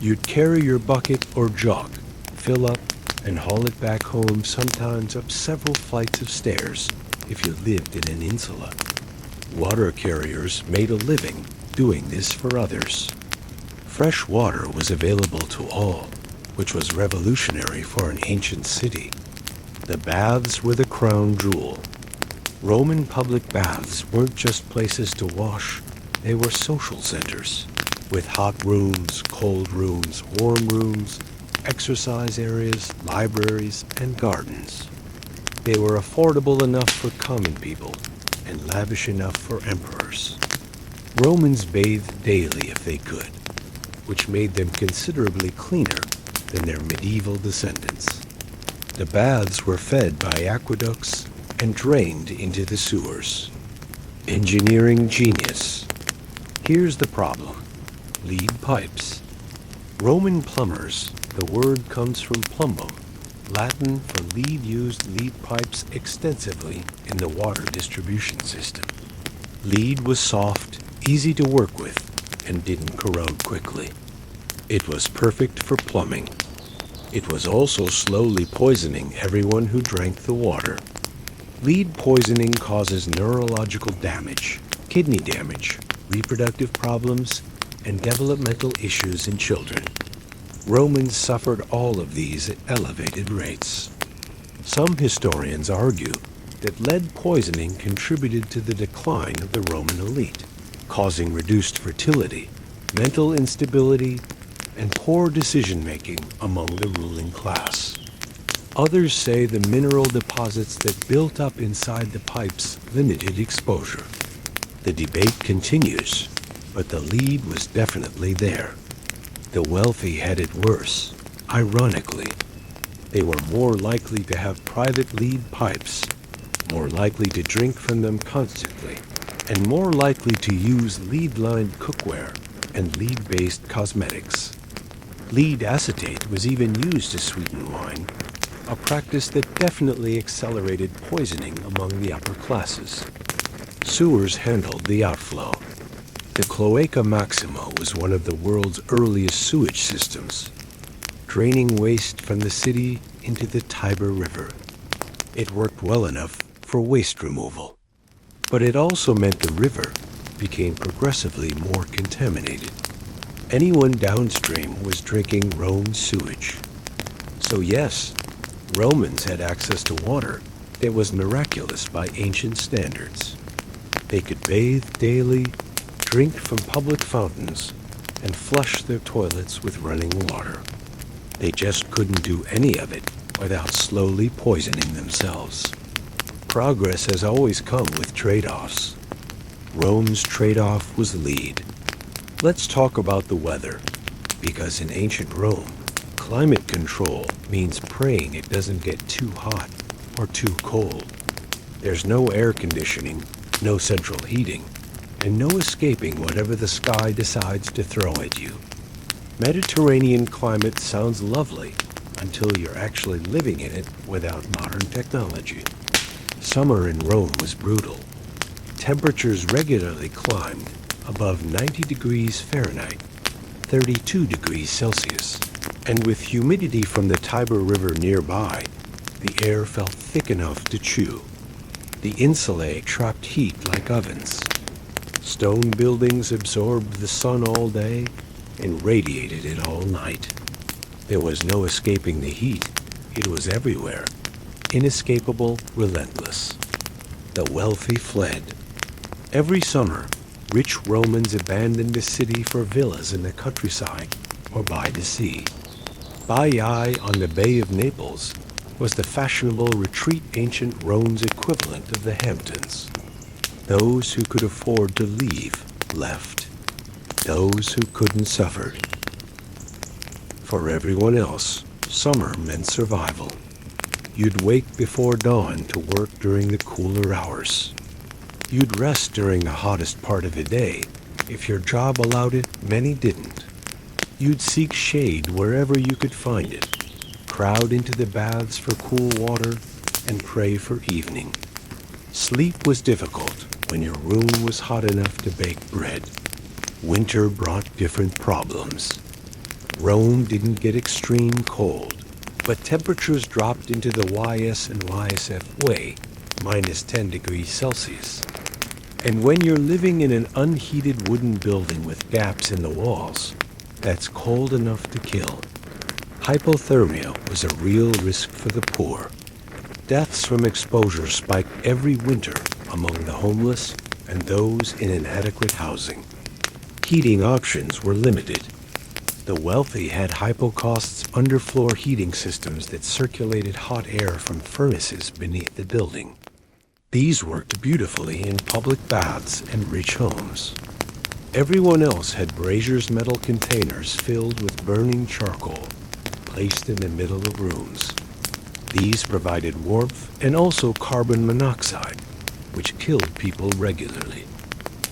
You'd carry your bucket or jug, fill up, and haul it back home, sometimes up several flights of stairs if you lived in an insula. Water carriers made a living doing this for others. Fresh water was available to all, which was revolutionary for an ancient city. The baths were the crown jewel. Roman public baths weren't just places to wash, they were social centers, with hot rooms, cold rooms, warm rooms, exercise areas, libraries, and gardens. They were affordable enough for common people and lavish enough for emperors. Romans bathed daily if they could, which made them considerably cleaner than their medieval descendants. The baths were fed by aqueducts and drained into the sewers. Engineering genius. Here's the problem. Lead pipes. Roman plumbers, the word comes from plumbum, Latin for lead, used lead pipes extensively in the water distribution system. Lead was soft, easy to work with, and didn't corrode quickly. It was perfect for plumbing. It was also slowly poisoning everyone who drank the water. Lead poisoning causes neurological damage, kidney damage, reproductive problems, and developmental issues in children. Romans suffered all of these at elevated rates. Some historians argue that lead poisoning contributed to the decline of the Roman elite, causing reduced fertility, mental instability, and poor decision-making among the ruling class. Others say the mineral deposits that built up inside the pipes limited exposure. The debate continues, but the lead was definitely there. The wealthy had it worse. Ironically, they were more likely to have private lead pipes, more likely to drink from them constantly, and more likely to use lead-lined cookware and lead-based cosmetics. Lead acetate was even used to sweeten wine, a practice that definitely accelerated poisoning among the upper classes. Sewers handled the outflow. The Cloaca Maxima was one of the world's earliest sewage systems, draining waste from the city into the Tiber River. It worked well enough for waste removal, but it also meant the river became progressively more contaminated. Anyone downstream was drinking Rome's sewage. So yes, Romans had access to water that was miraculous by ancient standards. They could bathe daily, drink from public fountains, and flush their toilets with running water. They just couldn't do any of it without slowly poisoning themselves. Progress has always come with trade-offs. Rome's trade-off was lead. Let's talk about the weather, because in ancient Rome, climate control means praying it doesn't get too hot or too cold. There's no air conditioning, no central heating, and no escaping whatever the sky decides to throw at you. Mediterranean climate sounds lovely until you're actually living in it without modern technology. Summer in Rome was brutal. Temperatures regularly climbed above 90 degrees Fahrenheit, 32 degrees Celsius, and with humidity from the Tiber River nearby, the air felt thick enough to chew. The insulae trapped heat like ovens. Stone buildings absorbed the sun all day and radiated it all night. There was no escaping the heat. It was everywhere. Inescapable, relentless. The wealthy fled. Every summer, rich Romans abandoned the city for villas in the countryside or by the sea. Baiae on the Bay of Naples was the fashionable retreat ancient Rome's equivalent of the Hamptons. Those who could afford to leave left. Those who couldn't suffered. For everyone else, summer meant survival. You'd wake before dawn to work during the cooler hours. You'd rest during the hottest part of the day. If your job allowed it, many didn't. You'd seek shade wherever you could find it, crowd into the baths for cool water, and pray for evening. Sleep was difficult when your room was hot enough to bake bread. Winter brought different problems. Rome didn't get extreme cold, but temperatures dropped into the YS and YSF way, minus 10 degrees Celsius. And when you're living in an unheated wooden building with gaps in the walls, that's cold enough to kill. Hypothermia was a real risk for the poor. Deaths from exposure spiked every winter among the homeless and those in inadequate housing. Heating options were limited. The wealthy had hypocausts underfloor heating systems that circulated hot air from furnaces beneath the building. These worked beautifully in public baths and rich homes. Everyone else had braziers metal containers filled with burning charcoal, placed in the middle of rooms. These provided warmth and also carbon monoxide, which killed people regularly.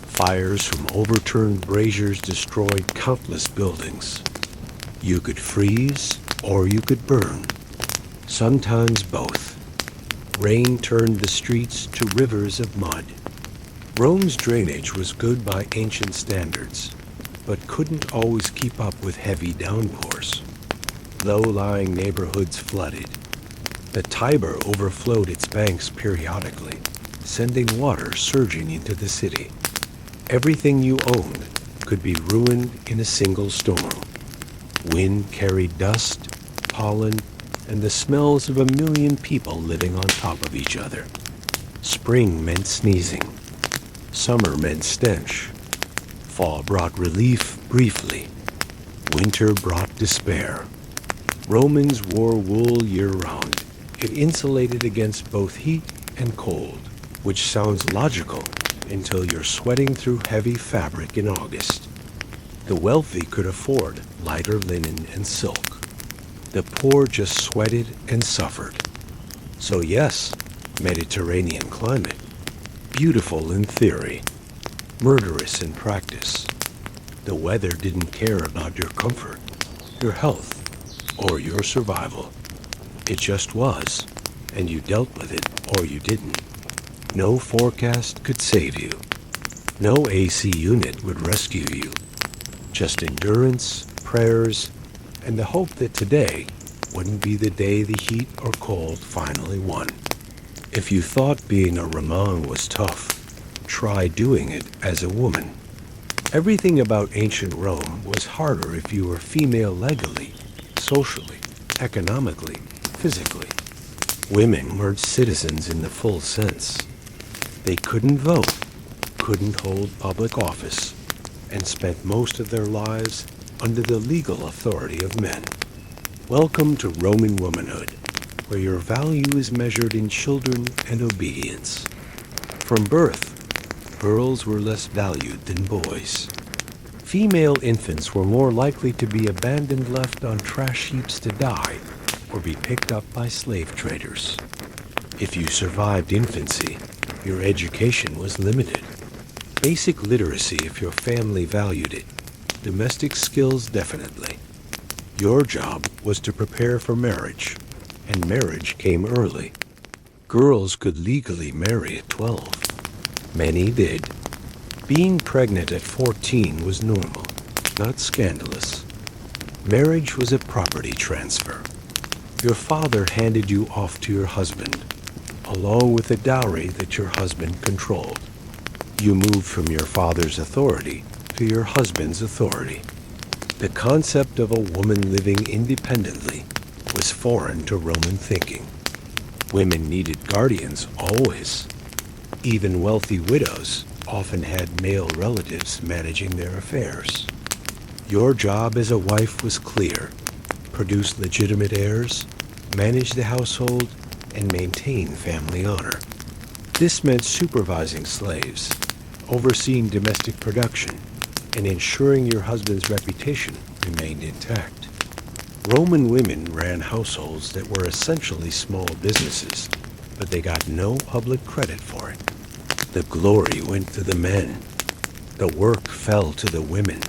Fires from overturned braziers destroyed countless buildings. You could freeze or you could burn, sometimes both. Rain turned the streets to rivers of mud. Rome's drainage was good by ancient standards, but couldn't always keep up with heavy downpours. Low-lying neighborhoods flooded. The Tiber overflowed its banks periodically, sending water surging into the city. Everything you owned could be ruined in a single storm. Wind carried dust, pollen, and the smells of a million people living on top of each other. Spring meant sneezing. Summer meant stench. Fall brought relief briefly. Winter brought despair. Romans wore wool year-round. It insulated against both heat and cold, which sounds logical until you're sweating through heavy fabric in August. The wealthy could afford lighter linen and silk. The poor just sweated and suffered. So yes, Mediterranean climate. Beautiful in theory, murderous in practice. The weather didn't care about your comfort, your health, or your survival. It just was, and you dealt with it or you didn't. No forecast could save you. No AC unit would rescue you. Just endurance, prayers, and the hope that today wouldn't be the day the heat or cold finally won. If you thought being a Roman was tough, try doing it as a woman. Everything about ancient Rome was harder if you were female legally, socially, economically, physically. Women weren't citizens in the full sense. They couldn't vote, couldn't hold public office, and spent most of their lives under the legal authority of men. Welcome to Roman womanhood, where your value is measured in children and obedience. From birth, girls were less valued than boys. Female infants were more likely to be abandoned, left on trash heaps to die, or be picked up by slave traders. If you survived infancy, your education was limited. Basic literacy if your family valued it. Domestic skills definitely. Your job was to prepare for marriage, and marriage came early. Girls could legally marry at 12. Many did. Being pregnant at 14 was normal, not scandalous. Marriage was a property transfer. Your father handed you off to your husband, along with a dowry that your husband controlled. You moved from your father's authority to your husband's authority. The concept of a woman living independently was foreign to Roman thinking. Women needed guardians always. Even wealthy widows often had male relatives managing their affairs. Your job as a wife was clear: produce legitimate heirs, manage the household, and maintain family honor. This meant supervising slaves, overseeing domestic production, and ensuring your husband's reputation remained intact. Roman women ran households that were essentially small businesses, but they got no public credit for it. The glory went to the men. The work fell to the women.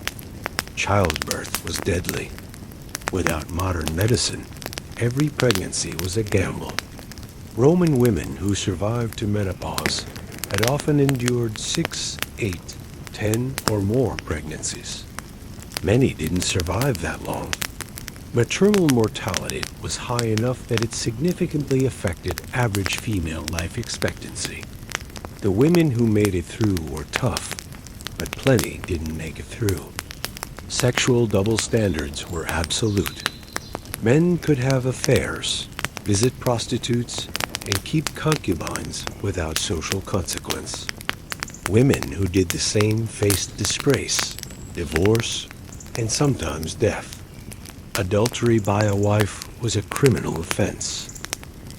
Childbirth was deadly. Without modern medicine, every pregnancy was a gamble. Roman women who survived to menopause had often endured 6, 8, 10, or more pregnancies. Many didn't survive that long. Maternal mortality was high enough that it significantly affected average female life expectancy. The women who made it through were tough, but plenty didn't make it through. Sexual double standards were absolute. Men could have affairs, visit prostitutes, and keep concubines without social consequence. Women who did the same faced disgrace, divorce, and sometimes death. Adultery by a wife was a criminal offense.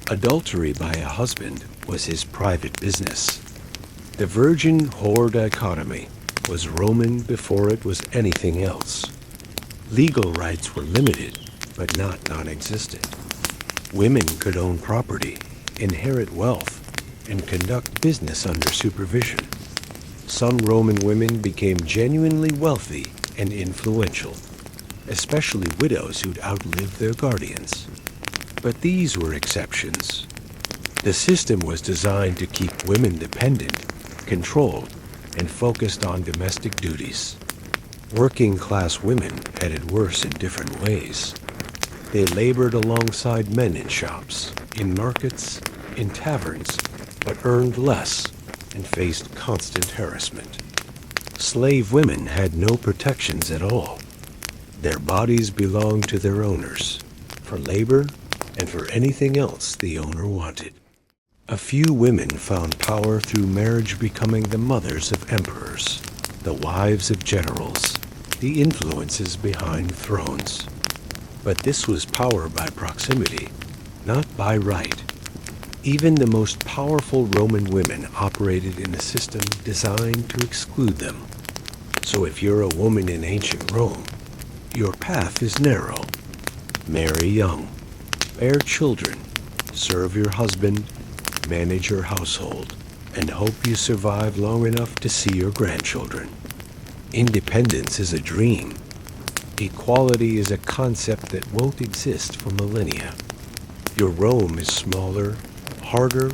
Adultery by a husband was his private business. The virgin-whore dichotomy was Roman before it was anything else. Legal rights were limited, but not non-existent. Women could own property, inherit wealth, and conduct business under supervision. Some Roman women became genuinely wealthy and influential, especially widows who'd outlived their guardians. But these were exceptions. The system was designed to keep women dependent, controlled, and focused on domestic duties. Working-class women had it worse in different ways. They labored alongside men in shops, in markets, in taverns, but earned less and faced constant harassment. Slave women had no protections at all. Their bodies belonged to their owners, for labor and for anything else the owner wanted. A few women found power through marriage, becoming the mothers of emperors, the wives of generals, the influences behind thrones. But this was power by proximity, not by right. Even the most powerful Roman women operated in a system designed to exclude them. So if you're a woman in ancient Rome, your path is narrow. Marry young, bear children, serve your husband, manage your household, and hope you survive long enough to see your grandchildren. Independence is a dream. Equality is a concept that won't exist for millennia. Your Rome is smaller, harder,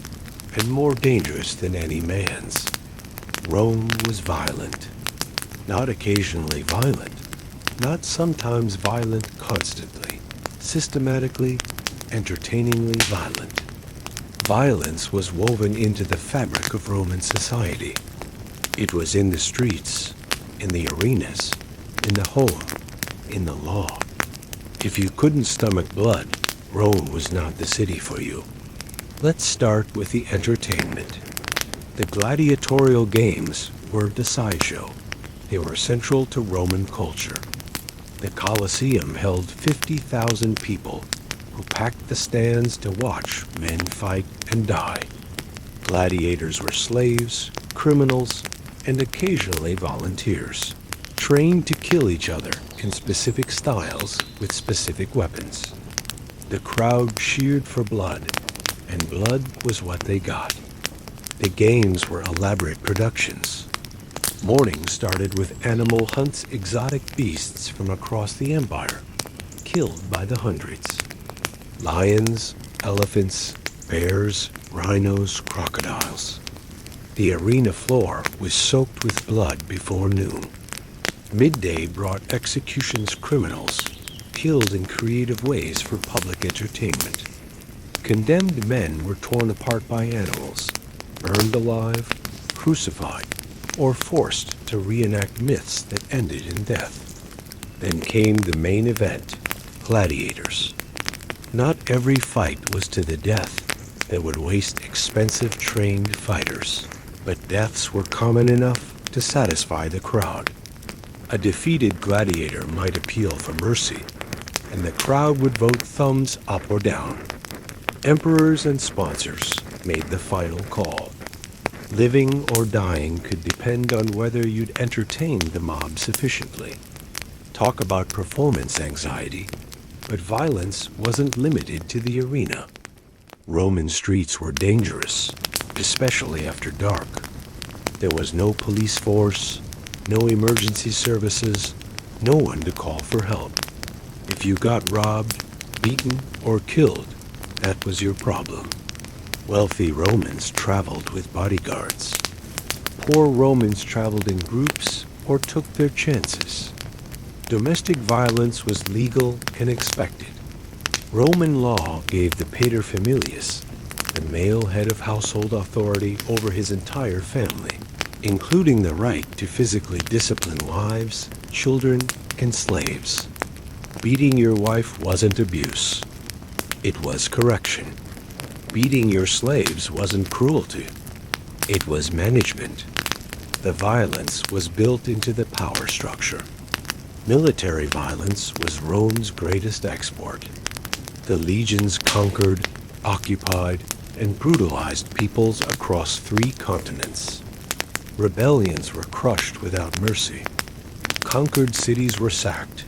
and more dangerous than any man's. Rome was violent. Not occasionally violent. Not sometimes violent constantly. Systematically, entertainingly violent. Violence was woven into the fabric of Roman society. It was in the streets, in the arenas, in the home, in the law. If you couldn't stomach blood, Rome was not the city for you. Let's start with the entertainment. The gladiatorial games were the sideshow. They were central to Roman culture. The Colosseum held 50,000 people who packed the stands to watch men fight and die. Gladiators were slaves, criminals, and occasionally volunteers, trained to kill each other in specific styles with specific weapons. The crowd cheered for blood, and blood was what they got. The games were elaborate productions. Morning started with animal hunts, exotic beasts from across the empire, killed by the hundreds. Lions, elephants, bears, rhinos, crocodiles. The arena floor was soaked with blood before noon. Midday brought executions criminals, killed in creative ways for public entertainment. Condemned men were torn apart by animals, burned alive, crucified, or forced to reenact myths that ended in death. Then came the main event, gladiators. Not every fight was to the death that would waste expensive trained fighters, but deaths were common enough to satisfy the crowd. A defeated gladiator might appeal for mercy, and the crowd would vote thumbs up or down. Emperors and sponsors made the final call. Living or dying could depend on whether you'd entertained the mob sufficiently. Talk about performance anxiety, but violence wasn't limited to the arena. Roman streets were dangerous, especially after dark. There was no police force, no emergency services, no one to call for help. If you got robbed, beaten, or killed, that was your problem. Wealthy Romans traveled with bodyguards. Poor Romans traveled in groups or took their chances. Domestic violence was legal and expected. Roman law gave the paterfamilias, the male head of household authority over his entire family, including the right to physically discipline wives, children, and slaves. Beating your wife wasn't abuse. It was correction. Beating your slaves wasn't cruelty. It was management. The violence was built into the power structure. Military violence was Rome's greatest export. The legions conquered, occupied, and brutalized peoples across 3 continents. Rebellions were crushed without mercy. Conquered cities were sacked,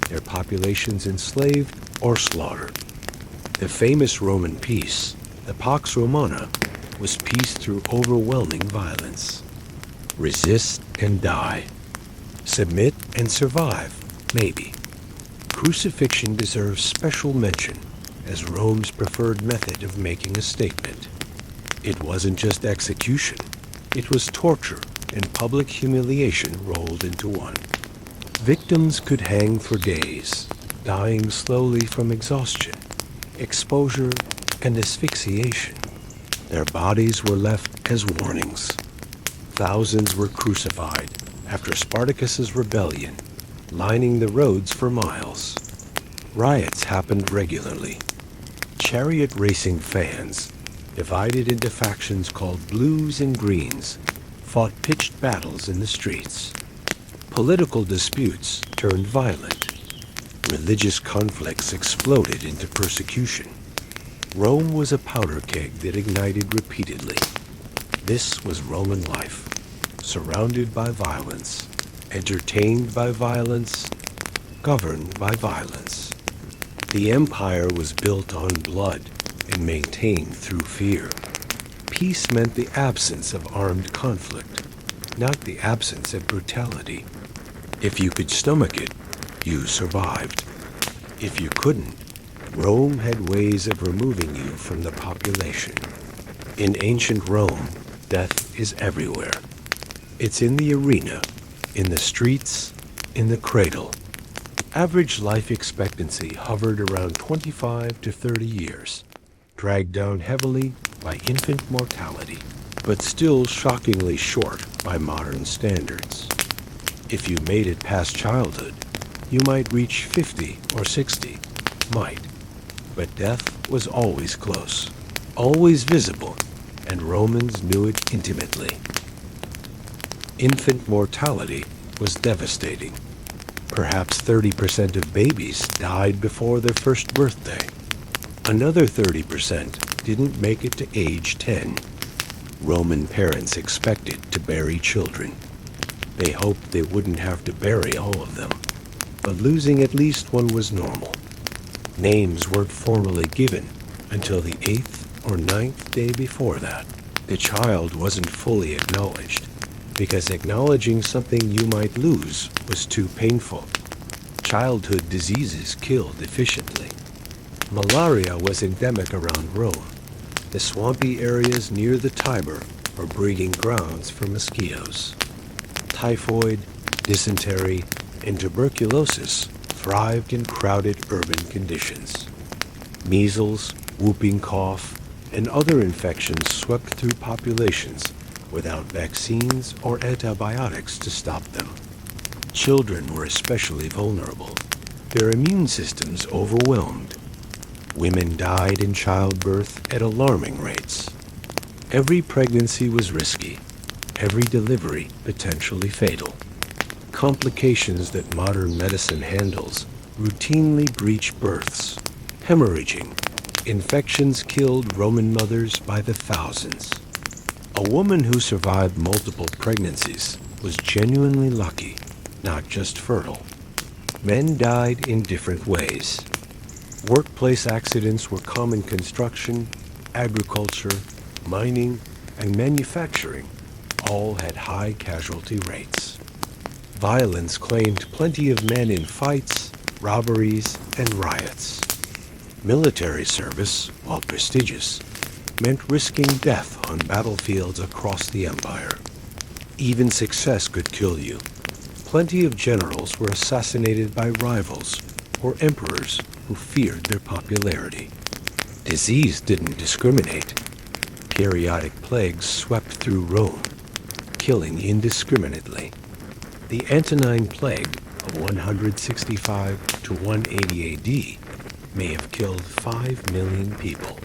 their populations enslaved or slaughtered. The famous Roman peace, the Pax Romana, was peace through overwhelming violence. Resist and die. Submit and survive, maybe. Crucifixion deserves special mention as Rome's preferred method of making a statement. It wasn't just execution. It was torture and public humiliation rolled into one. Victims could hang for days, dying slowly from exhaustion, exposure, and asphyxiation. Their bodies were left as warnings. Thousands were crucified after Spartacus's rebellion, lining the roads for miles. Riots happened regularly. Chariot racing fans, divided into factions called Blues and Greens, fought pitched battles in the streets. Political disputes, turned violent. Religious conflicts exploded into persecution. Rome was a powder keg that ignited repeatedly. This was Roman life, surrounded by violence, entertained by violence, governed by violence. The empire was built on blood and maintained through fear. Peace meant the absence of armed conflict, not the absence of brutality. If you could stomach it, you survived. If you couldn't, Rome had ways of removing you from the population. In ancient Rome, death is everywhere. It's in the arena, in the streets, in the cradle. Average life expectancy hovered around 25 to 30 years, dragged down heavily by infant mortality, but still shockingly short by modern standards. If you made it past childhood, you might reach 50 or 60, might. But death was always close, always visible, and Romans knew it intimately. Infant mortality was devastating. Perhaps 30% of babies died before their first birthday. Another 30% didn't make it to age 10. Roman parents expected to bury children. They hoped they wouldn't have to bury all of them, but losing at least one was normal. Names weren't formally given until the 8th or 9th day before that. The child wasn't fully acknowledged, because acknowledging something you might lose was too painful. Childhood diseases killed efficiently. Malaria was endemic around Rome. The swampy areas near the Tiber were breeding grounds for mosquitoes. Typhoid, dysentery, and tuberculosis thrived in crowded urban conditions. Measles, whooping cough, and other infections swept through populations without vaccines or antibiotics to stop them. Children were especially vulnerable, their immune systems overwhelmed. Women died in childbirth at alarming rates. Every pregnancy was risky, every delivery potentially fatal. Complications that modern medicine handles routinely breach births. Hemorrhaging. Infections killed Roman mothers by the thousands. A woman who survived multiple pregnancies was genuinely lucky, not just fertile. Men died in different ways. Workplace accidents were common. Construction, agriculture, mining, and manufacturing all had high casualty rates. Violence claimed plenty of men in fights, robberies, and riots. Military service, while prestigious, meant risking death on battlefields across the empire. Even success could kill you. Plenty of generals were assassinated by rivals or emperors who feared their popularity. Disease didn't discriminate. Periodic plagues swept through Rome, killing indiscriminately. The Antonine Plague of 165 to 180 AD may have killed 5 million people.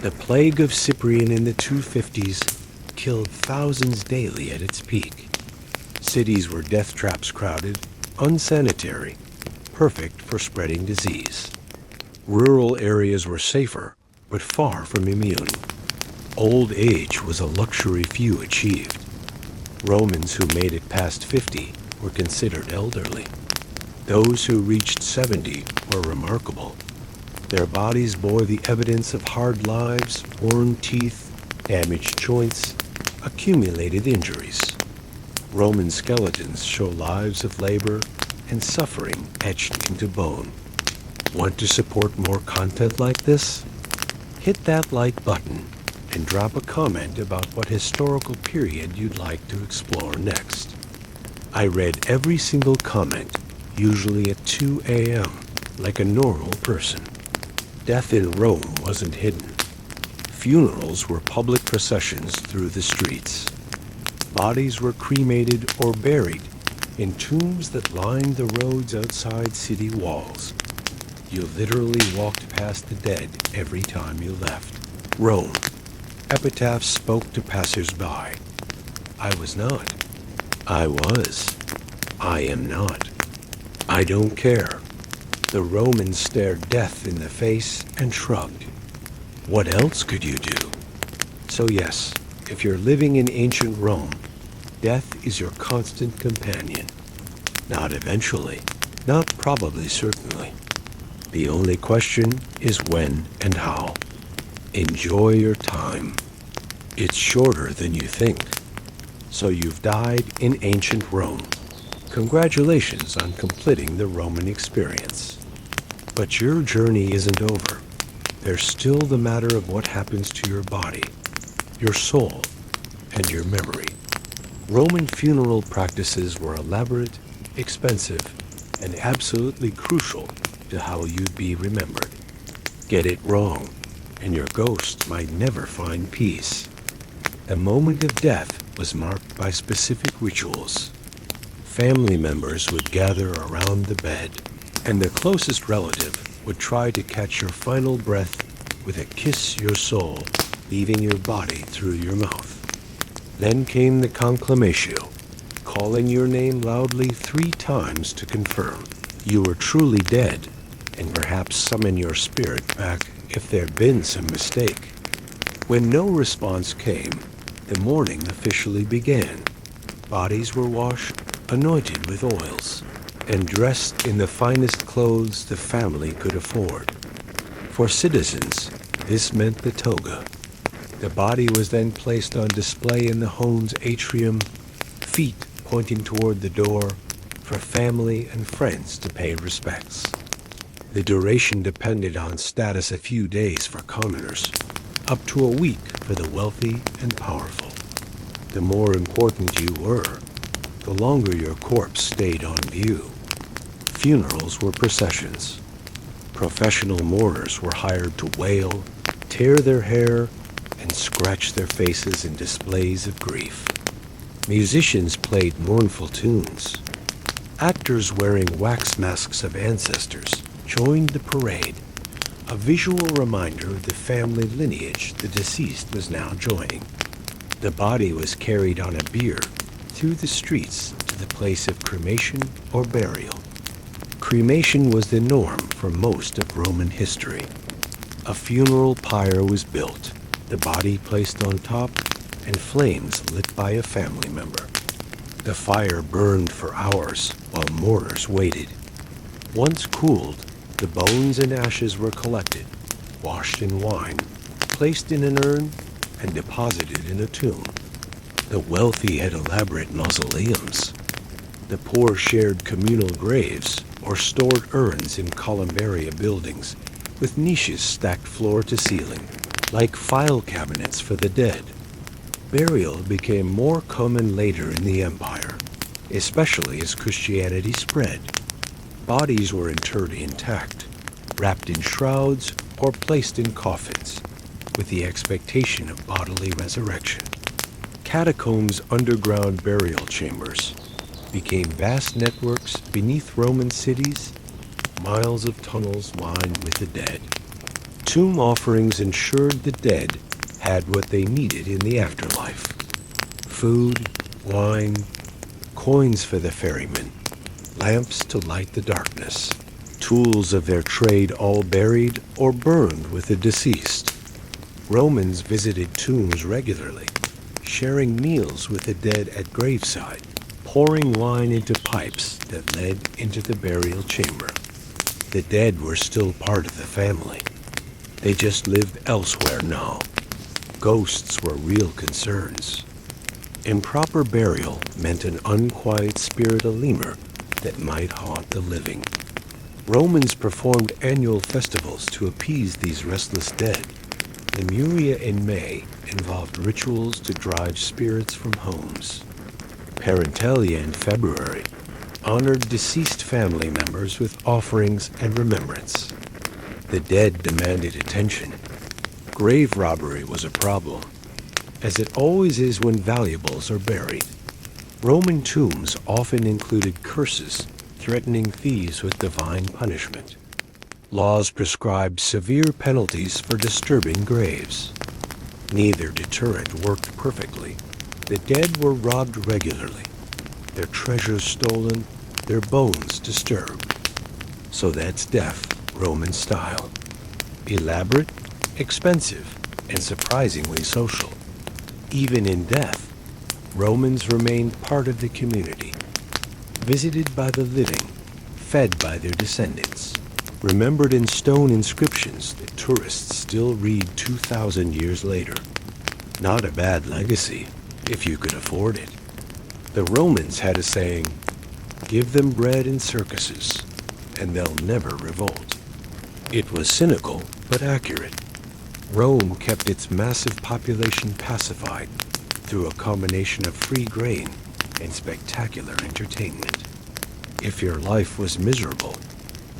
The plague of Cyprian in the 250s killed thousands daily at its peak. Cities were death traps crowded, unsanitary, perfect for spreading disease. Rural areas were safer, but far from immune. Old age was a luxury few achieved. Romans who made it past 50 were considered elderly. Those who reached 70 were remarkable. Their bodies bore the evidence of hard lives, worn teeth, damaged joints, accumulated injuries. Roman skeletons show lives of labor and suffering etched into bone. Want to support more content like this? Hit that like button and drop a comment about what historical period you'd like to explore next. I read every single comment, usually at 2 a.m., like a normal person. Death in Rome wasn't hidden. Funerals were public processions through the streets. Bodies were cremated or buried in tombs that lined the roads outside city walls. You literally walked past the dead every time you left. Rome. Epitaphs spoke to passers-by. I was not. I was. I am not. I don't care. The Romans stared death in the face and shrugged. What else could you do? So yes, if you're living in ancient Rome, death is your constant companion. Not eventually, not probably, certainly. The only question is when and how. Enjoy your time. It's shorter than you think. So you've died in ancient Rome. Congratulations on completing the Roman experience. But your journey isn't over. There's still the matter of what happens to your body, your soul, and your memory. Roman funeral practices were elaborate, expensive, and absolutely crucial to how you'd be remembered. Get it wrong, and your ghost might never find peace. The moment of death was marked by specific rituals. Family members would gather around the bed, and the closest relative would try to catch your final breath with a kiss your soul, leaving your body through your mouth. Then came the conclamatio, calling your name loudly 3 times to confirm you were truly dead, and perhaps summon your spirit back if there'd been some mistake. When no response came, the mourning officially began. Bodies were washed, anointed with oils, and dressed in the finest clothes the family could afford. For citizens, this meant the toga. The body was then placed on display in the home's atrium, feet pointing toward the door, for family and friends to pay respects. The duration depended on status: a few days for commoners, up to a week for the wealthy and powerful. The more important you were, the longer your corpse stayed on view. Funerals were processions. Professional mourners were hired to wail, tear their hair, and scratch their faces in displays of grief. Musicians played mournful tunes. Actors wearing wax masks of ancestors joined the parade, a visual reminder of the family lineage the deceased was now joining. The body was carried on a bier through the streets to the place of cremation or burial. Cremation was the norm for most of Roman history. A funeral pyre was built, the body placed on top, and flames lit by a family member. The fire burned for hours while mourners waited. Once cooled, the bones and ashes were collected, washed in wine, placed in an urn, and deposited in a tomb. The wealthy had elaborate mausoleums. The poor shared communal graves or stored urns in columbaria buildings with niches stacked floor to ceiling, like file cabinets for the dead. Burial became more common later in the empire, especially as Christianity spread. Bodies were interred intact, wrapped in shrouds, or placed in coffins, with the expectation of bodily resurrection. Catacombs, underground burial chambers, became vast networks beneath Roman cities, miles of tunnels lined with the dead. Tomb offerings ensured the dead had what they needed in the afterlife: food, wine, coins for the ferrymen, lamps to light the darkness, tools of their trade all buried or burned with the deceased. Romans visited tombs regularly, sharing meals with the dead at graveside, pouring wine into pipes that led into the burial chamber. The dead were still part of the family. They just lived elsewhere now. Ghosts were real concerns. Improper burial meant an unquiet spirit of lemur that might haunt the living. Romans performed annual festivals to appease these restless dead. The Muria in May involved rituals to drive spirits from homes. Parentalia in February honored deceased family members with offerings and remembrance. The dead demanded attention. Grave robbery was a problem, as it always is when valuables are buried. Roman tombs often included curses, threatening thieves with divine punishment. Laws prescribed severe penalties for disturbing graves. Neither deterrent worked perfectly. The dead were robbed regularly, their treasures stolen, their bones disturbed. So that's death, Roman style. Elaborate, expensive, and surprisingly social. Even in death, Romans remained part of the community, visited by the living, fed by their descendants, remembered in stone inscriptions that tourists still read 2,000 years later. Not a bad legacy, if you could afford it. The Romans had a saying, "Give them bread and circuses, and they'll never revolt." It was cynical, but accurate. Rome kept its massive population pacified through a combination of free grain and spectacular entertainment. If your life was miserable,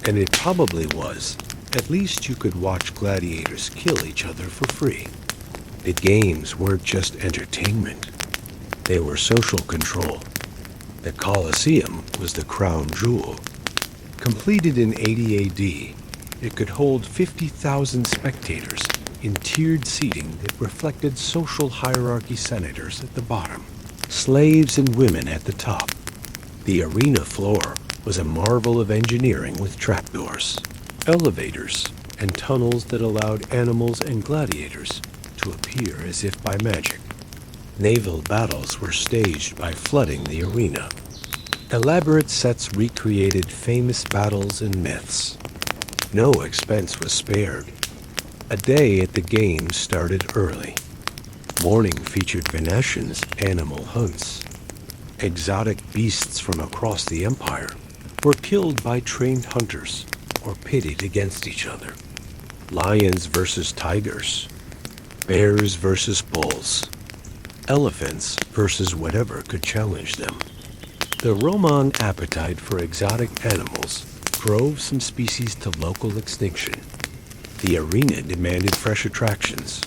and it probably was, at least you could watch gladiators kill each other for free. The games weren't just entertainment. They were social control. The Colosseum was the crown jewel. Completed in 80 AD, it could hold 50,000 spectators in tiered seating that reflected social hierarchy: senators at the bottom, slaves and women at the top. The arena floor was a marvel of engineering with trapdoors, elevators, and tunnels that allowed animals and gladiators to appear as if by magic. Naval battles were staged by flooding the arena. Elaborate sets recreated famous battles and myths. No expense was spared. A day at the games started early. Morning featured Venetians' animal hunts. Exotic beasts from across the empire were killed by trained hunters or pitted against each other. Lions versus tigers, bears versus bulls, elephants versus whatever could challenge them. The Roman appetite for exotic animals drove some species to local extinction. The arena demanded fresh attractions,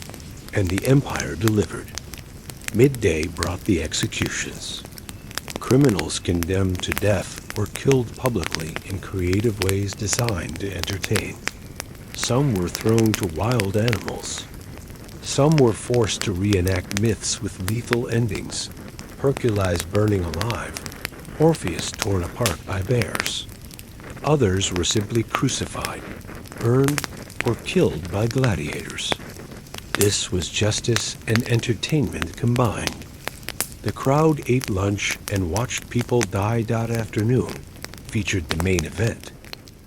and the empire delivered. Midday brought the executions. Criminals condemned to death were killed publicly in creative ways designed to entertain. Some were thrown to wild animals. Some were forced to reenact myths with lethal endings: Hercules burning alive, Orpheus torn apart by bears. Others were simply crucified, burned, or killed by gladiators. This was justice and entertainment combined. The crowd ate lunch and watched people die that afternoon. Featured the main event,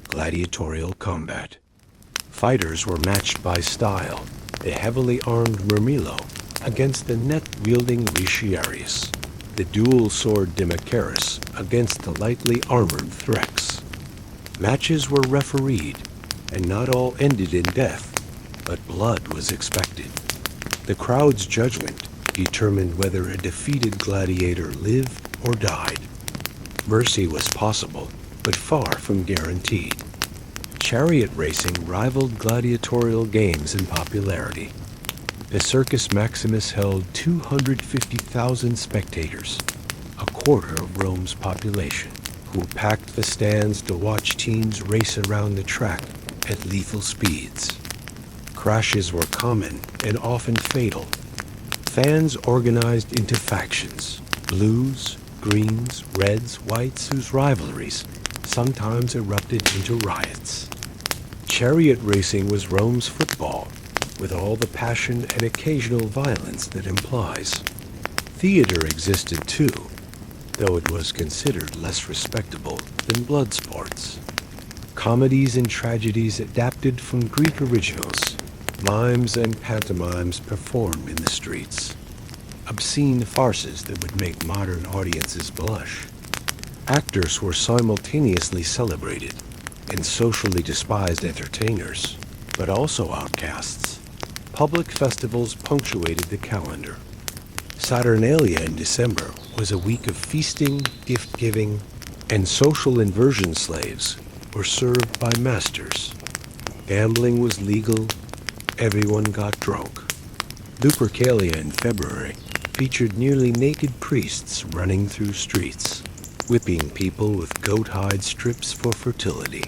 gladiatorial combat. Fighters were matched by style, the heavily armed Murmillo against the net-wielding Retiarius, the dual-sword Demacharis against the lightly armored Threx. Matches were refereed, and not all ended in death, but blood was expected. The crowd's judgment determined whether a defeated gladiator lived or died. Mercy was possible, but far from guaranteed. Chariot racing rivaled gladiatorial games in popularity. The Circus Maximus held 250,000 spectators, a quarter of Rome's population, who packed the stands to watch teams race around the track at lethal speeds. Crashes were common and often fatal. Fans organized into factions: blues, greens, reds, whites, whose rivalries sometimes erupted into riots. Chariot racing was Rome's football, with all the passion and occasional violence that implies. Theater existed too, though it was considered less respectable than blood sports. Comedies and tragedies adapted from Greek originals. Mimes and pantomimes performed in the streets. Obscene farces that would make modern audiences blush. Actors were simultaneously celebrated and socially despised entertainers, but also outcasts. Public festivals punctuated the calendar. Saturnalia in December was a week of feasting, gift-giving, and social inversion. Slaves were served by masters. Gambling was legal. Everyone got drunk. Lupercalia in February featured nearly naked priests running through streets, whipping people with goat hide strips for fertility.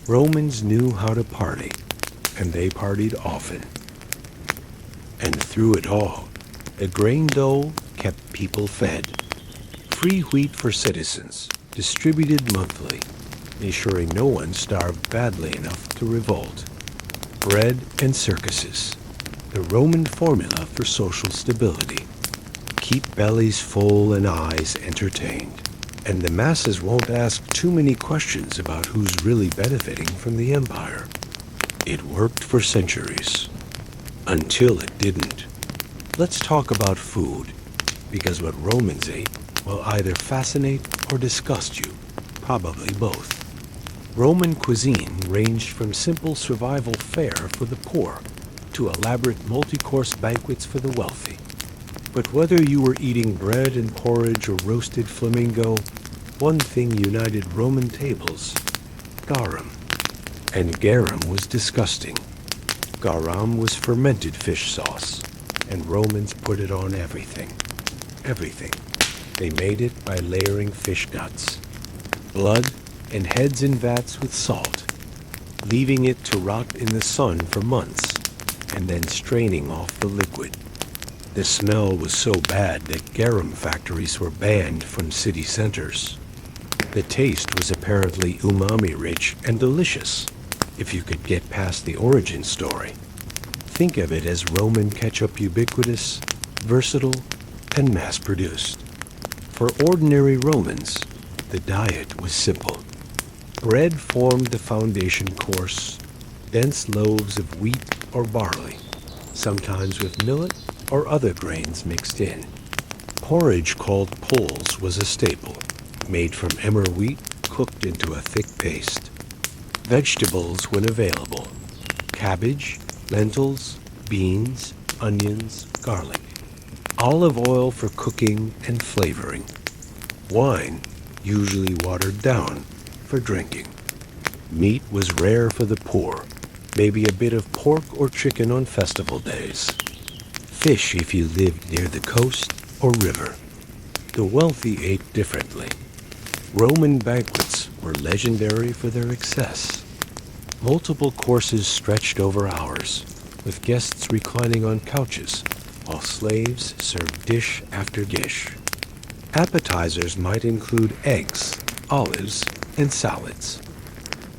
Romans knew how to party, and they partied often. And through it all, the grain dole kept people fed. Free wheat for citizens, distributed monthly, ensuring no one starved badly enough to revolt. Bread and circuses, the Roman formula for social stability. Keep bellies full and eyes entertained, and the masses won't ask too many questions about who's really benefiting from the empire. It worked for centuries, until it didn't. Let's talk about food, because what Romans ate will either fascinate or disgust you, probably both. Roman cuisine ranged from simple survival fare for the poor to elaborate multi-course banquets for the wealthy. But whether you were eating bread and porridge or roasted flamingo, one thing united Roman tables: garum. And garum was disgusting. Garum was fermented fish sauce, and Romans put it on everything. Everything. They made it by layering fish guts, blood, and heads in vats with salt, leaving it to rot in the sun for months, and then straining off the liquid. The smell was so bad that garum factories were banned from city centers. The taste was apparently umami-rich and delicious, if you could get past the origin story. Think of it as Roman ketchup, ubiquitous, versatile, and mass-produced. For ordinary Romans, the diet was simple. Bread formed the foundation course, dense loaves of wheat or barley, sometimes with millet or other grains mixed in. Porridge called pulse was a staple, made from emmer wheat cooked into a thick paste. Vegetables when available: cabbage, lentils, beans, onions, garlic. Olive oil for cooking and flavoring. Wine, usually watered down, for drinking. Meat was rare for the poor, maybe a bit of pork or chicken on festival days. Fish if you lived near the coast or river. The wealthy ate differently. Roman banquets were legendary for their excess. Multiple courses stretched over hours, with guests reclining on couches, while slaves served dish after dish. Appetizers might include eggs, olives, and salads.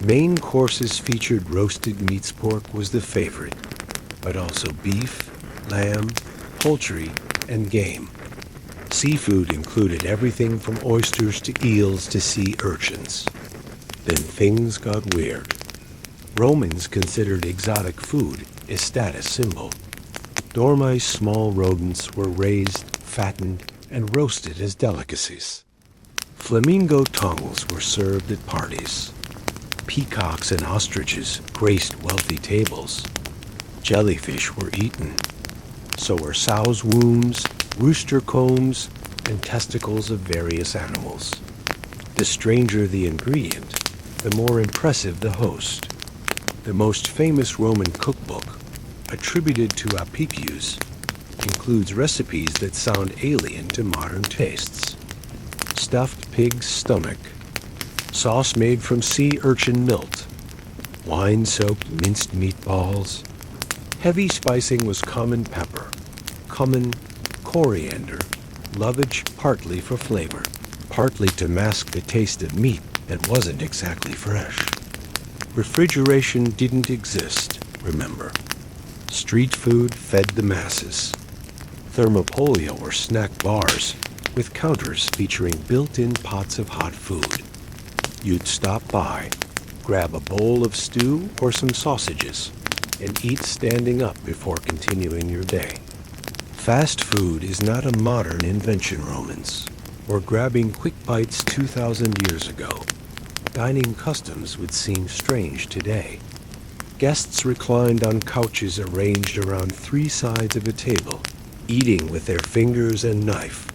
Main courses featured roasted meats. Pork was the favorite, but also beef, lamb, poultry, and game. Seafood included everything from oysters to eels to sea urchins. Then things got weird. Romans considered exotic food a status symbol. Dormice, small rodents, were raised, fattened, and roasted as delicacies. Flamingo tongues were served at parties. Peacocks and ostriches graced wealthy tables. Jellyfish were eaten. So were sows' wombs, rooster combs, and testicles of various animals. The stranger the ingredient, the more impressive the host. The most famous Roman cookbook, attributed to Apicius, includes recipes that sound alien to modern tastes. Stuffed pig's stomach, sauce made from sea urchin milt, wine-soaked minced meatballs. Heavy spicing was common pepper, cumin, coriander, lovage partly for flavor, partly to mask the taste of meat that wasn't exactly fresh. Refrigeration didn't exist, remember. Street food fed the masses. Thermopolia were snack bars with counters featuring built-in pots of hot food. You'd stop by, grab a bowl of stew or some sausages, and eat standing up before continuing your day. Fast food is not a modern invention, Romans. We're grabbing quick bites 2,000 years ago. Dining customs would seem strange today. Guests reclined on couches arranged around three sides of a table, eating with their fingers and knife,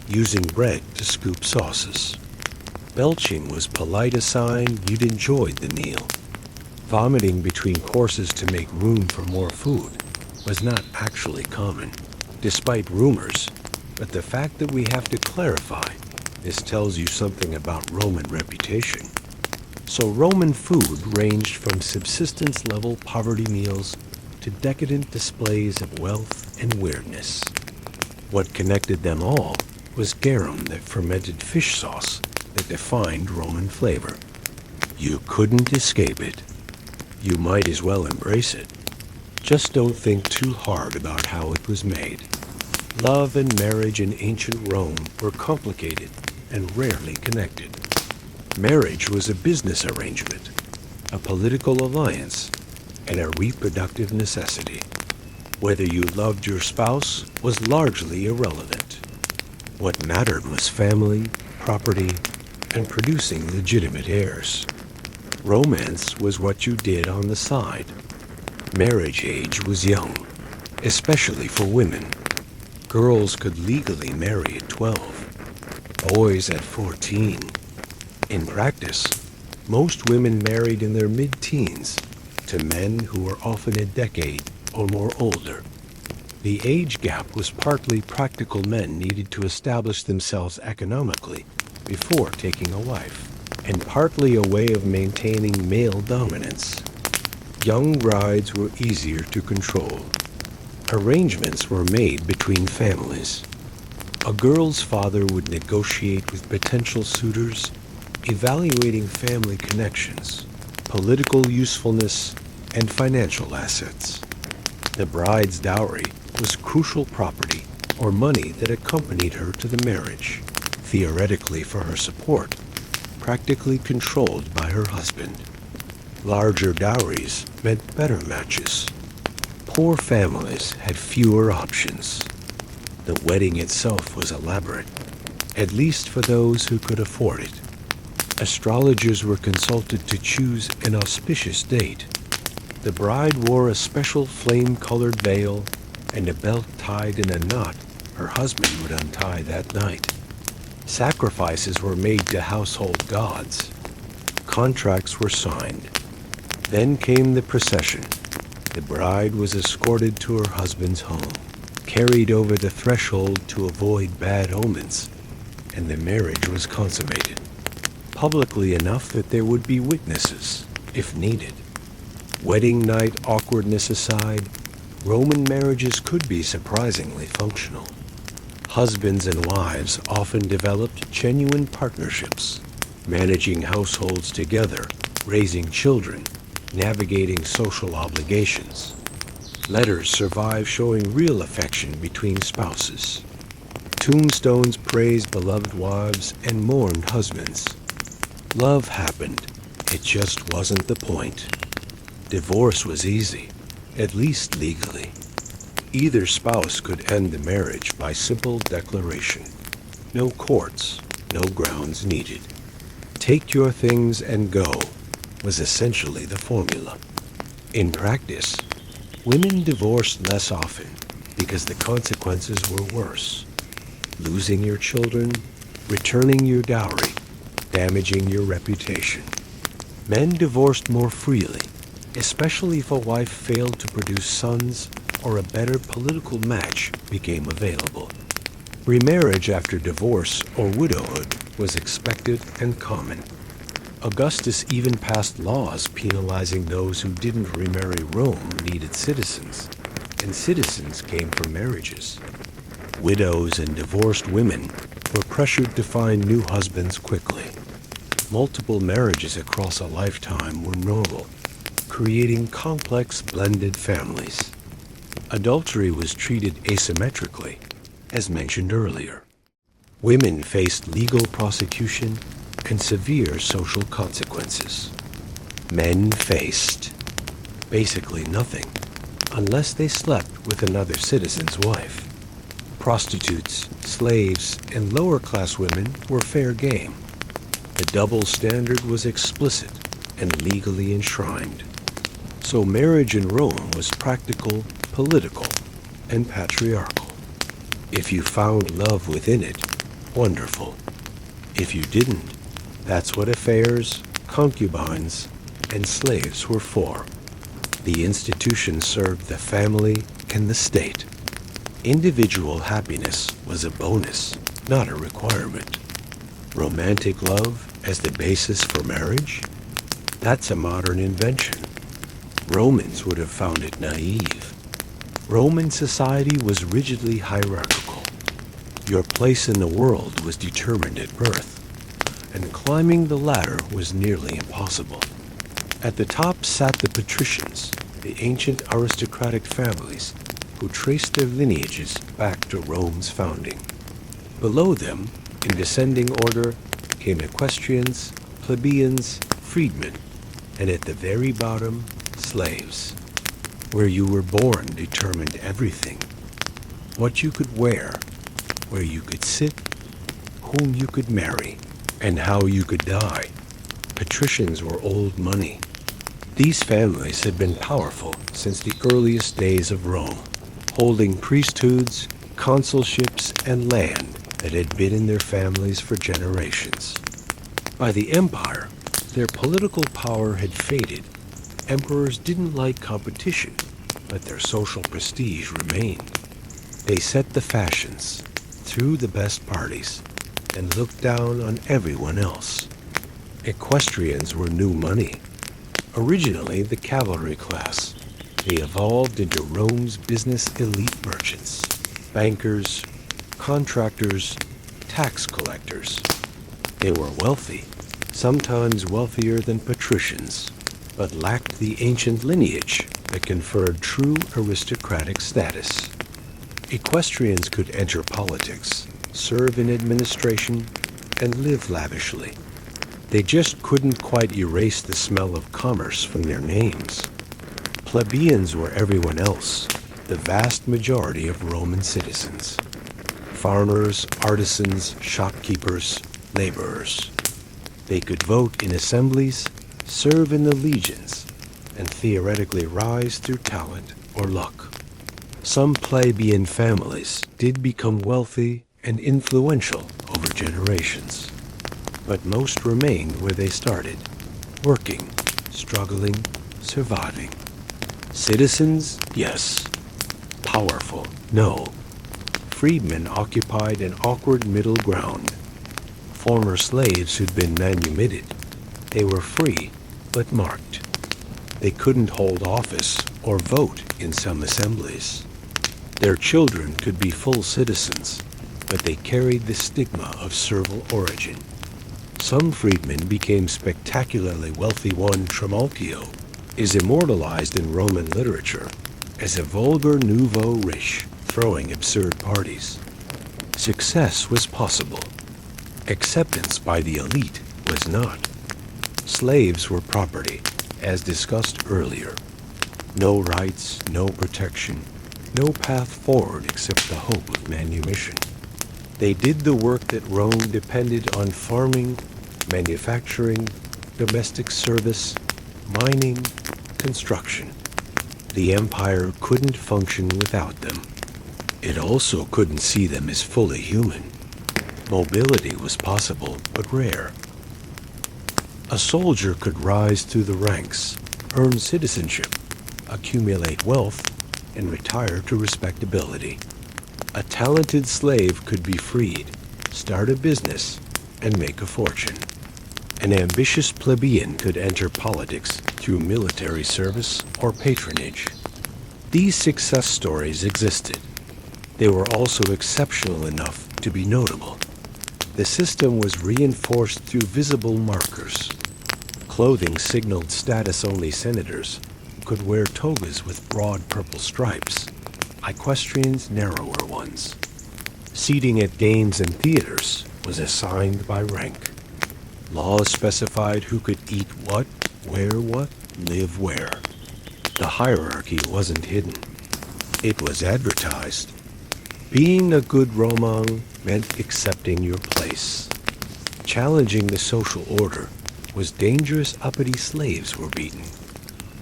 using bread to scoop sauces. Belching was polite a sign you'd enjoyed the meal. Vomiting between courses to make room for more food was not actually common, despite rumors, but the fact that we have to clarify this tells you something about Roman reputation. So Roman food ranged from subsistence-level poverty meals to decadent displays of wealth and weirdness. What connected them all was garum, that fermented fish sauce that that defined Roman flavor. You couldn't escape it. You might as well embrace it. Just don't think too hard about how it was made. Love and marriage in ancient Rome were complicated and rarely connected. Marriage was a business arrangement, a political alliance, and a reproductive necessity. Whether you loved your spouse was largely irrelevant. What mattered was family, property, and producing legitimate heirs. Romance was what you did on the side. Marriage age was young, especially for women. Girls could legally marry at 12, boys at 14. In practice, most women married in their mid-teens to men who were often a decade or more older. The age gap was partly practical men needed to establish themselves economically before taking a wife, and partly a way of maintaining male dominance. Young brides were easier to control. Arrangements were made between families. A girl's father would negotiate with potential suitors, evaluating family connections, political usefulness, and financial assets. The bride's dowry was crucial property or money that accompanied her to the marriage, theoretically for her support, practically controlled by her husband. Larger dowries meant better matches. Poor families had fewer options. The wedding itself was elaborate, at least for those who could afford it. Astrologers were consulted to choose an auspicious date. The bride wore a special flame-colored veil and a belt tied in a knot her husband would untie that night. Sacrifices were made to household gods. Contracts were signed. Then came the procession. The bride was escorted to her husband's home, carried over the threshold to avoid bad omens, and the marriage was consummated, publicly enough that there would be witnesses, if needed. Wedding night awkwardness aside, Roman marriages could be surprisingly functional. Husbands and wives often developed genuine partnerships, managing households together, raising children, navigating social obligations. Letters survive showing real affection between spouses. Tombstones praised beloved wives and mourned husbands. Love happened. It just wasn't the point. Divorce was easy, at least legally. Either spouse could end the marriage by simple declaration. No courts, no grounds needed. Take your things and go was essentially the formula. In practice, women divorced less often because the consequences were worse. Losing your children, returning your dowry, damaging your reputation. Men divorced more freely, especially if a wife failed to produce sons or a better political match became available. Remarriage after divorce or widowhood was expected and common. Augustus even passed laws penalizing those who didn't remarry. Rome needed citizens, and citizens came from marriages. Widows and divorced women were pressured to find new husbands quickly. Multiple marriages across a lifetime were normal, creating complex blended families. Adultery was treated asymmetrically, as mentioned earlier. Women faced legal prosecution and severe social consequences. Men faced basically nothing, unless they slept with another citizen's wife. Prostitutes, slaves, and lower-class women were fair game. The double standard was explicit and legally enshrined. So marriage in Rome was practical, political, and patriarchal. If you found love within it, wonderful. If you didn't, that's what affairs, concubines, and slaves were for. The institution served the family and the state. Individual happiness was a bonus, not a requirement. Romantic love as the basis for marriage? That's a modern invention. Romans would have found it naive. Roman society was rigidly hierarchical. Your place in the world was determined at birth. and climbing the ladder was nearly impossible. At the top sat the patricians, the ancient aristocratic families who traced their lineages back to Rome's founding. Below them, in descending order, came equestrians, plebeians, freedmen, and at the very bottom, slaves. Where you were born determined everything. What you could wear, where you could sit, whom you could marry, and how you could die. Patricians were old money. These families had been powerful since the earliest days of Rome, holding priesthoods, consulships, and land that had been in their families for generations. By the empire, their political power had faded. Emperors didn't like competition, but their social prestige remained. They set the fashions, threw the best parties, and looked down on everyone else. Equestrians were new money. Originally the cavalry class, they evolved into Rome's business elite merchants, bankers, contractors, tax collectors. They were wealthy, sometimes wealthier than patricians, but lacked the ancient lineage that conferred true aristocratic status. Equestrians could enter politics, serve in administration, and live lavishly. They just couldn't quite erase the smell of commerce from their names. Plebeians were everyone else, the vast majority of Roman citizens. Farmers, artisans, shopkeepers, laborers. They could vote in assemblies, serve in the legions, and theoretically rise through talent or luck. Some plebeian families did become wealthy and influential over generations, but most remained where they started, working, struggling, surviving. Citizens, yes. Powerful, no. Freedmen occupied an awkward middle ground. Former slaves who'd been manumitted. They were free, but marked. They couldn't hold office or vote in some assemblies. Their children could be full citizens, but they carried the stigma of servile origin. Some freedmen became spectacularly wealthy. One, Trimalchio, is immortalized in Roman literature as a vulgar nouveau riche throwing absurd parties. Success was possible. Acceptance by the elite was not. Slaves were property, as discussed earlier. No rights, no protection, no path forward except the hope of manumission. They did the work that Rome depended on: farming, manufacturing, domestic service, mining, construction. The empire couldn't function without them. It also couldn't see them as fully human. Mobility was possible, but rare. A soldier could rise through the ranks, earn citizenship, accumulate wealth, and retire to respectability. A talented slave could be freed, start a business, and make a fortune. An ambitious plebeian could enter politics through military service or patronage. These success stories existed. They were also exceptional enough to be notable. The system was reinforced through visible markers. Clothing signaled status-only senators could wear togas with broad purple stripes, equestrians narrower ones. Seating at games and theaters was assigned by rank. Laws specified who could eat what, wear what, live where. The hierarchy wasn't hidden. It was advertised. Being a good Roman meant accepting your place. Challenging the social order was dangerous. Uppity slaves were beaten.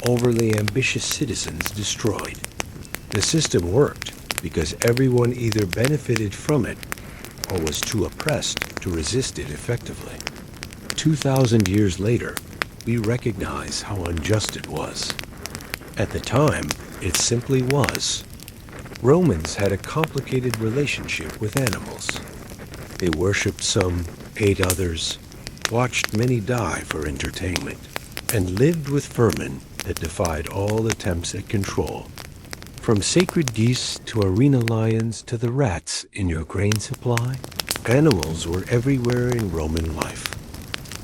Overly ambitious citizens destroyed. The system worked because everyone either benefited from it or was too oppressed to resist it effectively. 2,000 years later, we recognize how unjust it was. At the time, it simply was. Romans had a complicated relationship with animals. They worshipped some, ate others, watched many die for entertainment, and lived with vermin that defied all attempts at control. From sacred geese to arena lions to the rats in your grain supply, animals were everywhere in Roman life.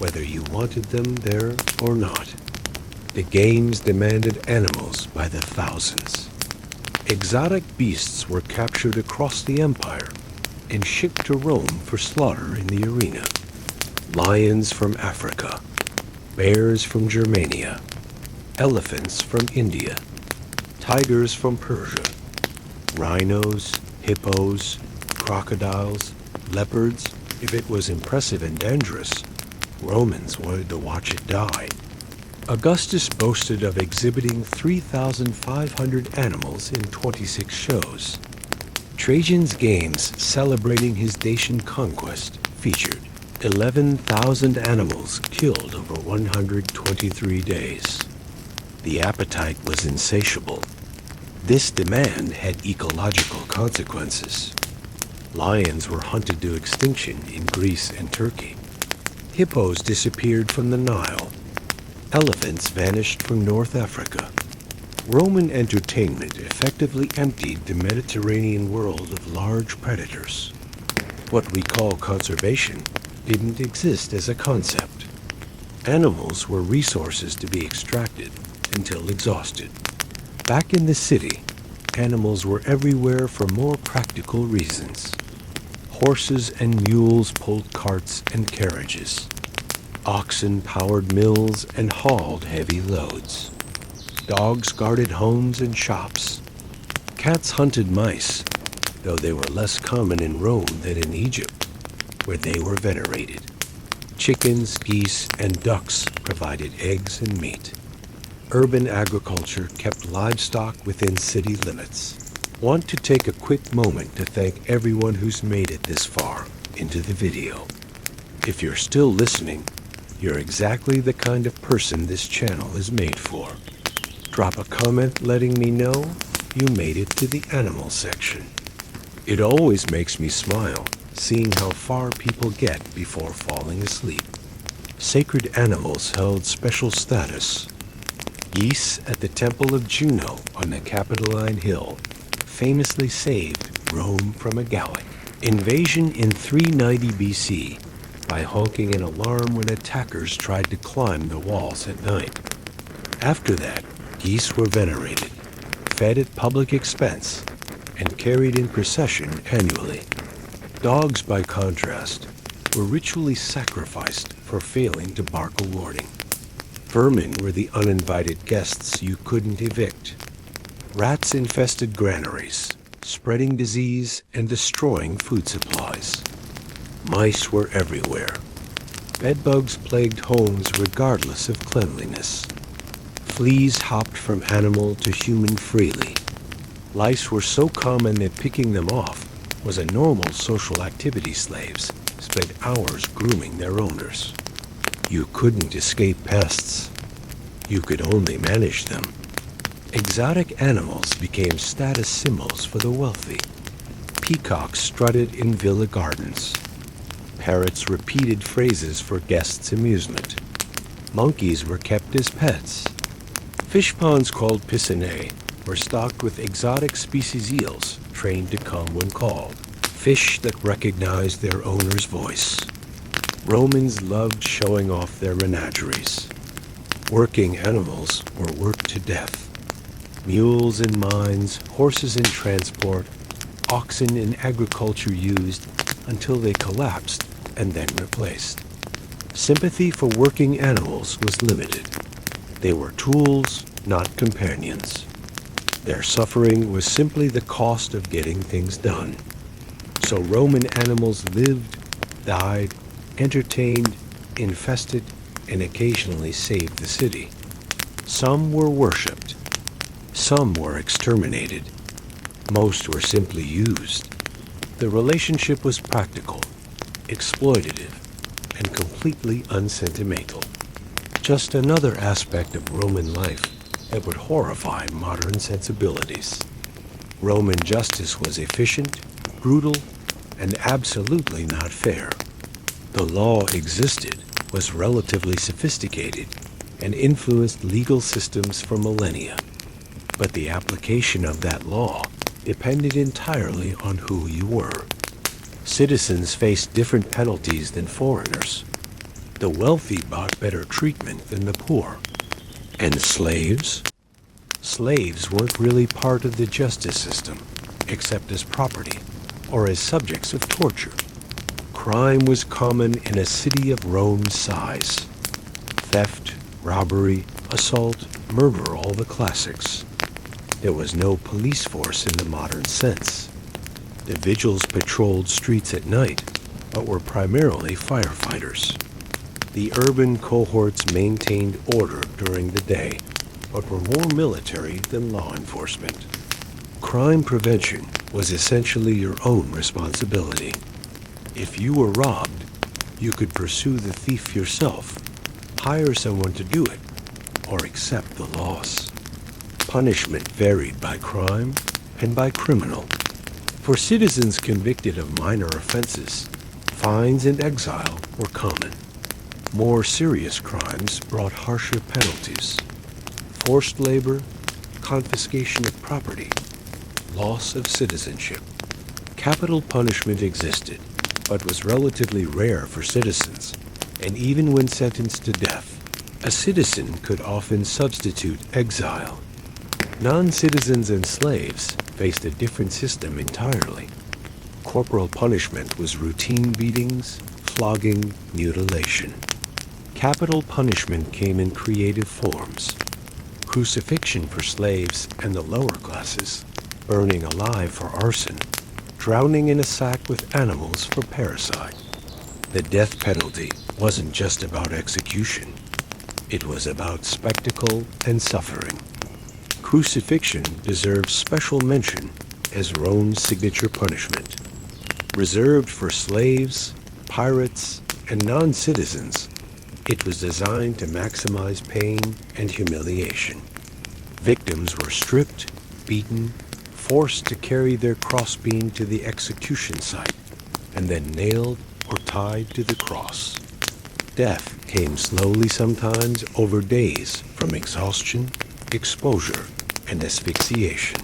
whether you wanted them there or not. The games demanded animals by the thousands. Exotic beasts were captured across the empire and shipped to Rome for slaughter in the arena. Lions from Africa, bears from Germania, elephants from India, tigers from Persia, rhinos, hippos, crocodiles, leopards. If it was impressive and dangerous, Romans wanted to watch it die. Augustus boasted of exhibiting 3,500 animals in 26 shows. Trajan's games celebrating his Dacian conquest featured 11,000 animals killed over 123 days. The appetite was insatiable. This demand had ecological consequences. Lions were hunted to extinction in Greece and Turkey. Hippos disappeared from the Nile. Elephants vanished from North Africa. Roman entertainment effectively emptied the Mediterranean world of large predators. What we call conservation didn't exist as a concept. Animals were resources to be extracted until exhausted. Back in the city, animals were everywhere for more practical reasons. Horses and mules pulled carts and carriages. Oxen powered mills and hauled heavy loads. Dogs guarded homes and shops. Cats hunted mice, though they were less common in Rome than in Egypt, where they were venerated. Chickens, geese, and ducks provided eggs and meat. Urban agriculture kept livestock within city limits. Want to take a quick moment to thank everyone who's made it this far into the video. If you're still listening, you're exactly the kind of person this channel is made for. Drop a comment letting me know you made it to the animal section. It always makes me smile seeing how far people get before falling asleep. Sacred animals held special status. Geese at the Temple of Juno on the Capitoline Hill famously saved Rome from a Gallic invasion in 390 BC by honking an alarm when attackers tried to climb the walls at night. After that, geese were venerated, fed at public expense, and carried in procession annually. Dogs, by contrast, were ritually sacrificed for failing to bark a warning. Vermin were the uninvited guests you couldn't evict. Rats infested granaries, spreading disease and destroying food supplies. Mice were everywhere. Bedbugs plagued homes regardless of cleanliness. Fleas hopped from animal to human freely. Lice were so common that picking them off was a normal social activity. Slaves spent hours grooming their owners. You couldn't escape pests. You could only manage them. Exotic animals became status symbols for the wealthy. Peacocks strutted in villa gardens. Parrots repeated phrases for guests' amusement. Monkeys were kept as pets. Fish ponds called piscinae were stocked with exotic species eels trained to come when called. Fish that recognized their owner's voice. Romans loved showing off their menageries. Working animals were worked to death. Mules in mines, horses in transport, oxen in agriculture used until they collapsed and then replaced. Sympathy for working animals was limited. They were tools, not companions. Their suffering was simply the cost of getting things done. So Roman animals lived, died, entertained, infested, and occasionally saved the city. Some were worshipped. Some were exterminated. Most were simply used. The relationship was practical, exploitative, and completely unsentimental. Just another aspect of Roman life that would horrify modern sensibilities. Roman justice was efficient, brutal, and absolutely not fair. The law existed, was relatively sophisticated, and influenced legal systems for millennia. But the application of that law depended entirely on who you were. Citizens faced different penalties than foreigners. The wealthy got better treatment than the poor. And slaves? Slaves weren't really part of the justice system, except as property or as subjects of torture. Crime was common in a city of Rome's size. Theft, robbery, assault, murder, all the classics. There was no police force in the modern sense. The vigils patrolled streets at night, but were primarily firefighters. The urban cohorts maintained order during the day, but were more military than law enforcement. Crime prevention was essentially your own responsibility. If you were robbed, you could pursue the thief yourself, hire someone to do it, or accept the loss. Punishment varied by crime and by criminal. For citizens convicted of minor offenses, fines and exile were common. More serious crimes brought harsher penalties. Forced labor, confiscation of property, loss of citizenship. Capital punishment existed, but was relatively rare for citizens, and even when sentenced to death, a citizen could often substitute exile. Non-citizens and slaves faced a different system entirely. Corporal punishment was routine beatings, flogging, mutilation. Capital punishment came in creative forms. Crucifixion for slaves and the lower classes, burning alive for arson, drowning in a sack with animals for parricide. The death penalty wasn't just about execution. It was about spectacle and suffering. Crucifixion deserves special mention as Rome's signature punishment. Reserved for slaves, pirates, and non-citizens, it was designed to maximize pain and humiliation. Victims were stripped, beaten, forced to carry their crossbeam to the execution site, and then nailed or tied to the cross. Death came slowly, sometimes over days, from exhaustion, exposure, and asphyxiation.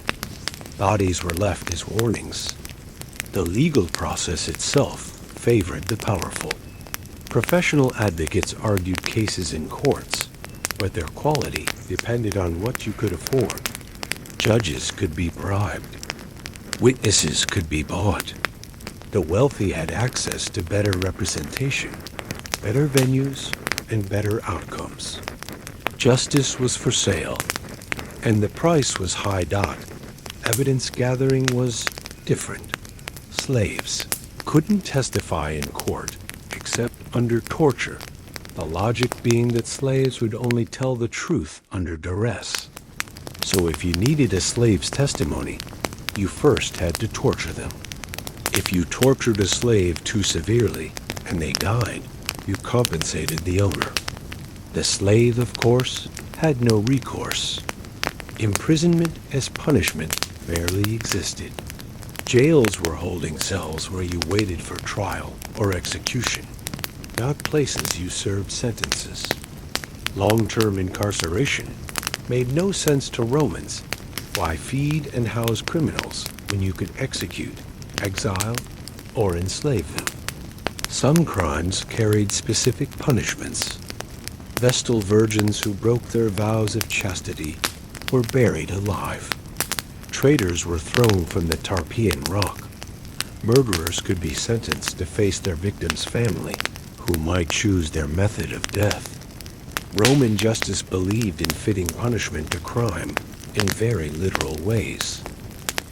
Bodies were left as warnings. The legal process itself favored the powerful. Professional advocates argued cases in courts, but their quality depended on what you could afford. Judges could be bribed. Witnesses could be bought. The wealthy had access to better representation, better venues, and better outcomes. Justice was for sale, and the price was high dot. Evidence gathering was different. Slaves couldn't testify in court except under torture, the logic being that slaves would only tell the truth under duress. So if you needed a slave's testimony, you first had to torture them. If you tortured a slave too severely and they died, you compensated the owner. The slave, of course, had no recourse. Imprisonment as punishment barely existed. Jails were holding cells where you waited for trial or execution, not places you served sentences. Long-term incarceration made no sense to Romans. Why feed and house criminals when you could execute, exile, or enslave them? Some crimes carried specific punishments. Vestal virgins who broke their vows of chastity were buried alive. Traitors were thrown from the Tarpeian Rock. Murderers could be sentenced to face their victim's family, who might choose their method of death. Roman justice believed in fitting punishment to crime in very literal ways.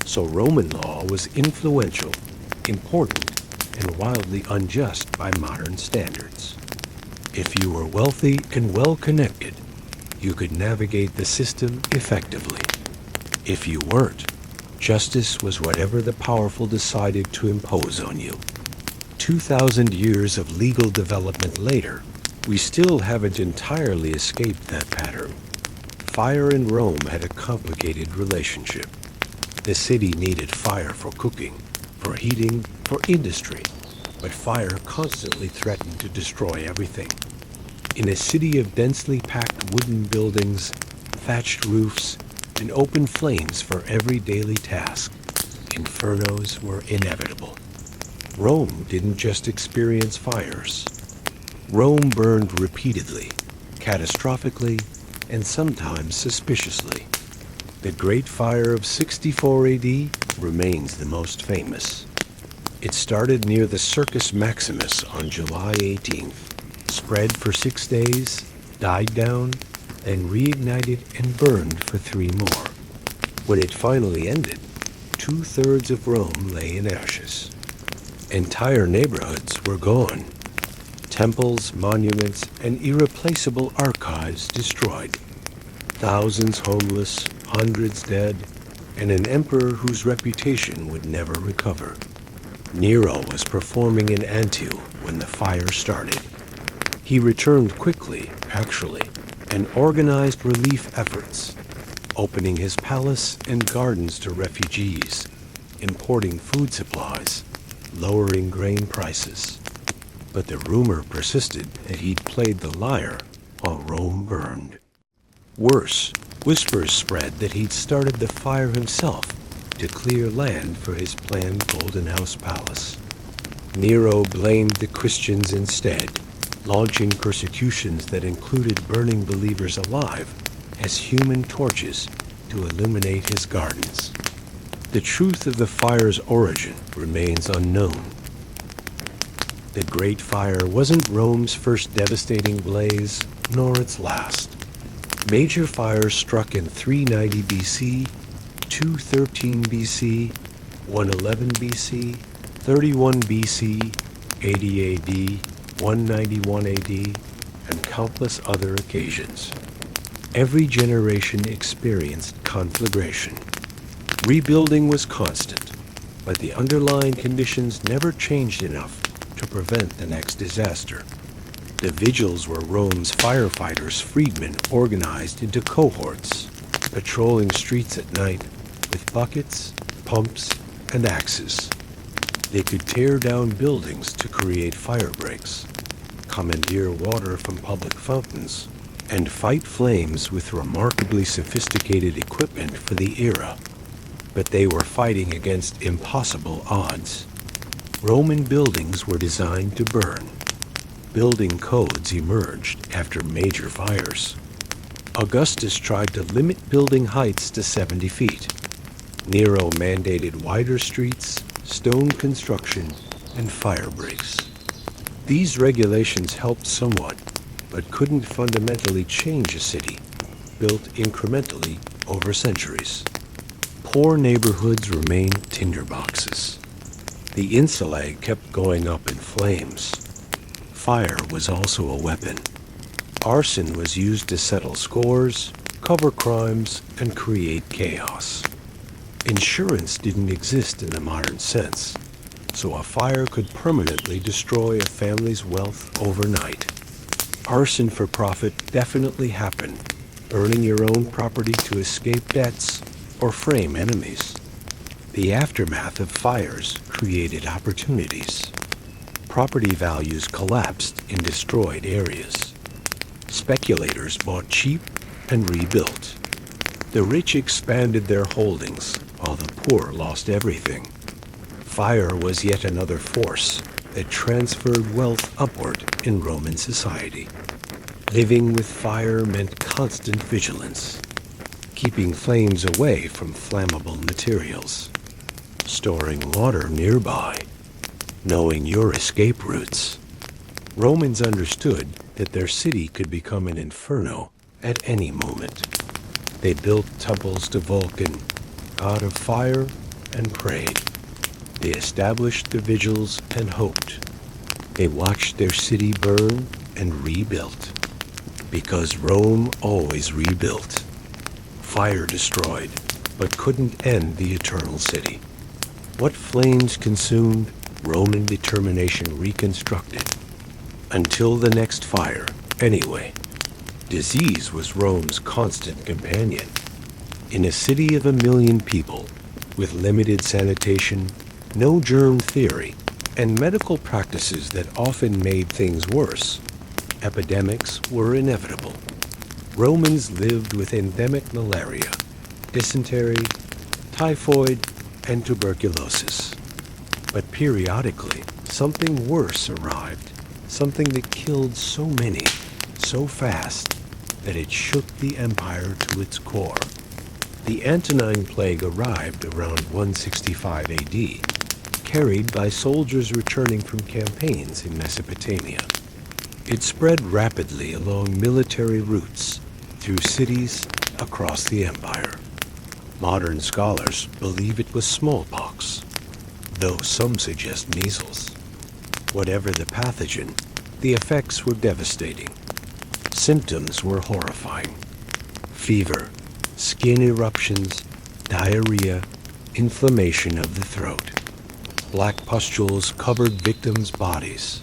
So Roman law was influential, important, and wildly unjust by modern standards. If you were wealthy and well-connected, you could navigate the system effectively. If you weren't, justice was whatever the powerful decided to impose on you. 2,000 years of legal development later, we still haven't entirely escaped that pattern. Fire in Rome had a complicated relationship. The city needed fire for cooking, for heating, for industry, but fire constantly threatened to destroy everything. In a city of densely packed wooden buildings, thatched roofs, and open flames for every daily task, infernos were inevitable. Rome didn't just experience fires. Rome burned repeatedly, catastrophically, and sometimes suspiciously. The Great Fire of 64 AD remains the most famous. It started near the Circus Maximus on July 18th, spread for 6 days, died down, then reignited and burned for 3 more. When it finally ended, 2/3 of Rome lay in ashes. Entire neighborhoods were gone. Temples, monuments, and irreplaceable archives destroyed. Thousands homeless, hundreds dead, and an emperor whose reputation would never recover. Nero was performing in Antioch when the fire started. He returned quickly, actually, and organized relief efforts, opening his palace and gardens to refugees, importing food supplies, lowering grain prices. But the rumor persisted that he'd played the liar while Rome burned. Worse, whispers spread that he'd started the fire himself to clear land for his planned Golden House palace. Nero blamed the Christians instead, launching persecutions that included burning believers alive as human torches to illuminate his gardens. The truth of the fire's origin remains unknown. The Great Fire wasn't Rome's first devastating blaze, nor its last. Major fires struck in 390 BC, 213 BC, 111 BC, 31 BC, 80 AD, 191 AD, and countless other occasions. Every generation experienced conflagration. Rebuilding was constant, but the underlying conditions never changed enough to prevent the next disaster. The vigils were Rome's firefighters, freedmen organized into cohorts, patrolling streets at night with buckets, pumps, and axes. They could tear down buildings to create fire breaks, commandeer water from public fountains, and fight flames with remarkably sophisticated equipment for the era. But they were fighting against impossible odds. Roman buildings were designed to burn. Building codes emerged after major fires. Augustus tried to limit building heights to 70 feet. Nero mandated wider streets, stone construction, and fire breaks. These regulations helped somewhat, but couldn't fundamentally change a city, built incrementally over centuries. Poor neighborhoods remained tinderboxes. The insulae kept going up in flames. Fire was also a weapon. Arson was used to settle scores, cover crimes, and create chaos. Insurance didn't exist in the modern sense, so a fire could permanently destroy a family's wealth overnight. Arson for profit definitely happened, burning your own property to escape debts or frame enemies. The aftermath of fires created opportunities. Property values collapsed in destroyed areas. Speculators bought cheap and rebuilt. The rich expanded their holdings, while the poor lost everything. Fire was yet another force that transferred wealth upward in Roman society. Living with fire meant constant vigilance, keeping flames away from flammable materials, storing water nearby, knowing your escape routes. Romans understood that their city could become an inferno at any moment. They built temples to Vulcan, god of fire, and prayed. They established the vigils and hoped. They watched their city burn and rebuilt. Because Rome always rebuilt. Fire destroyed, but couldn't end the eternal city. What flames consumed, Roman determination reconstructed. Until the next fire, anyway. Disease was Rome's constant companion. In a city of 1 million people, with limited sanitation, no germ theory, and medical practices that often made things worse, epidemics were inevitable. Romans lived with endemic malaria, dysentery, typhoid, and tuberculosis. But periodically, something worse arrived. something that killed so many, so fast, that it shook the empire to its core. The Antonine Plague arrived around 165 AD, carried by soldiers returning from campaigns in Mesopotamia. It spread rapidly along military routes through cities across the empire. Modern scholars believe it was smallpox, though some suggest measles. Whatever the pathogen, the effects were devastating. Symptoms were horrifying. Fever, skin eruptions, diarrhea, inflammation of the throat. Black pustules covered victims' bodies.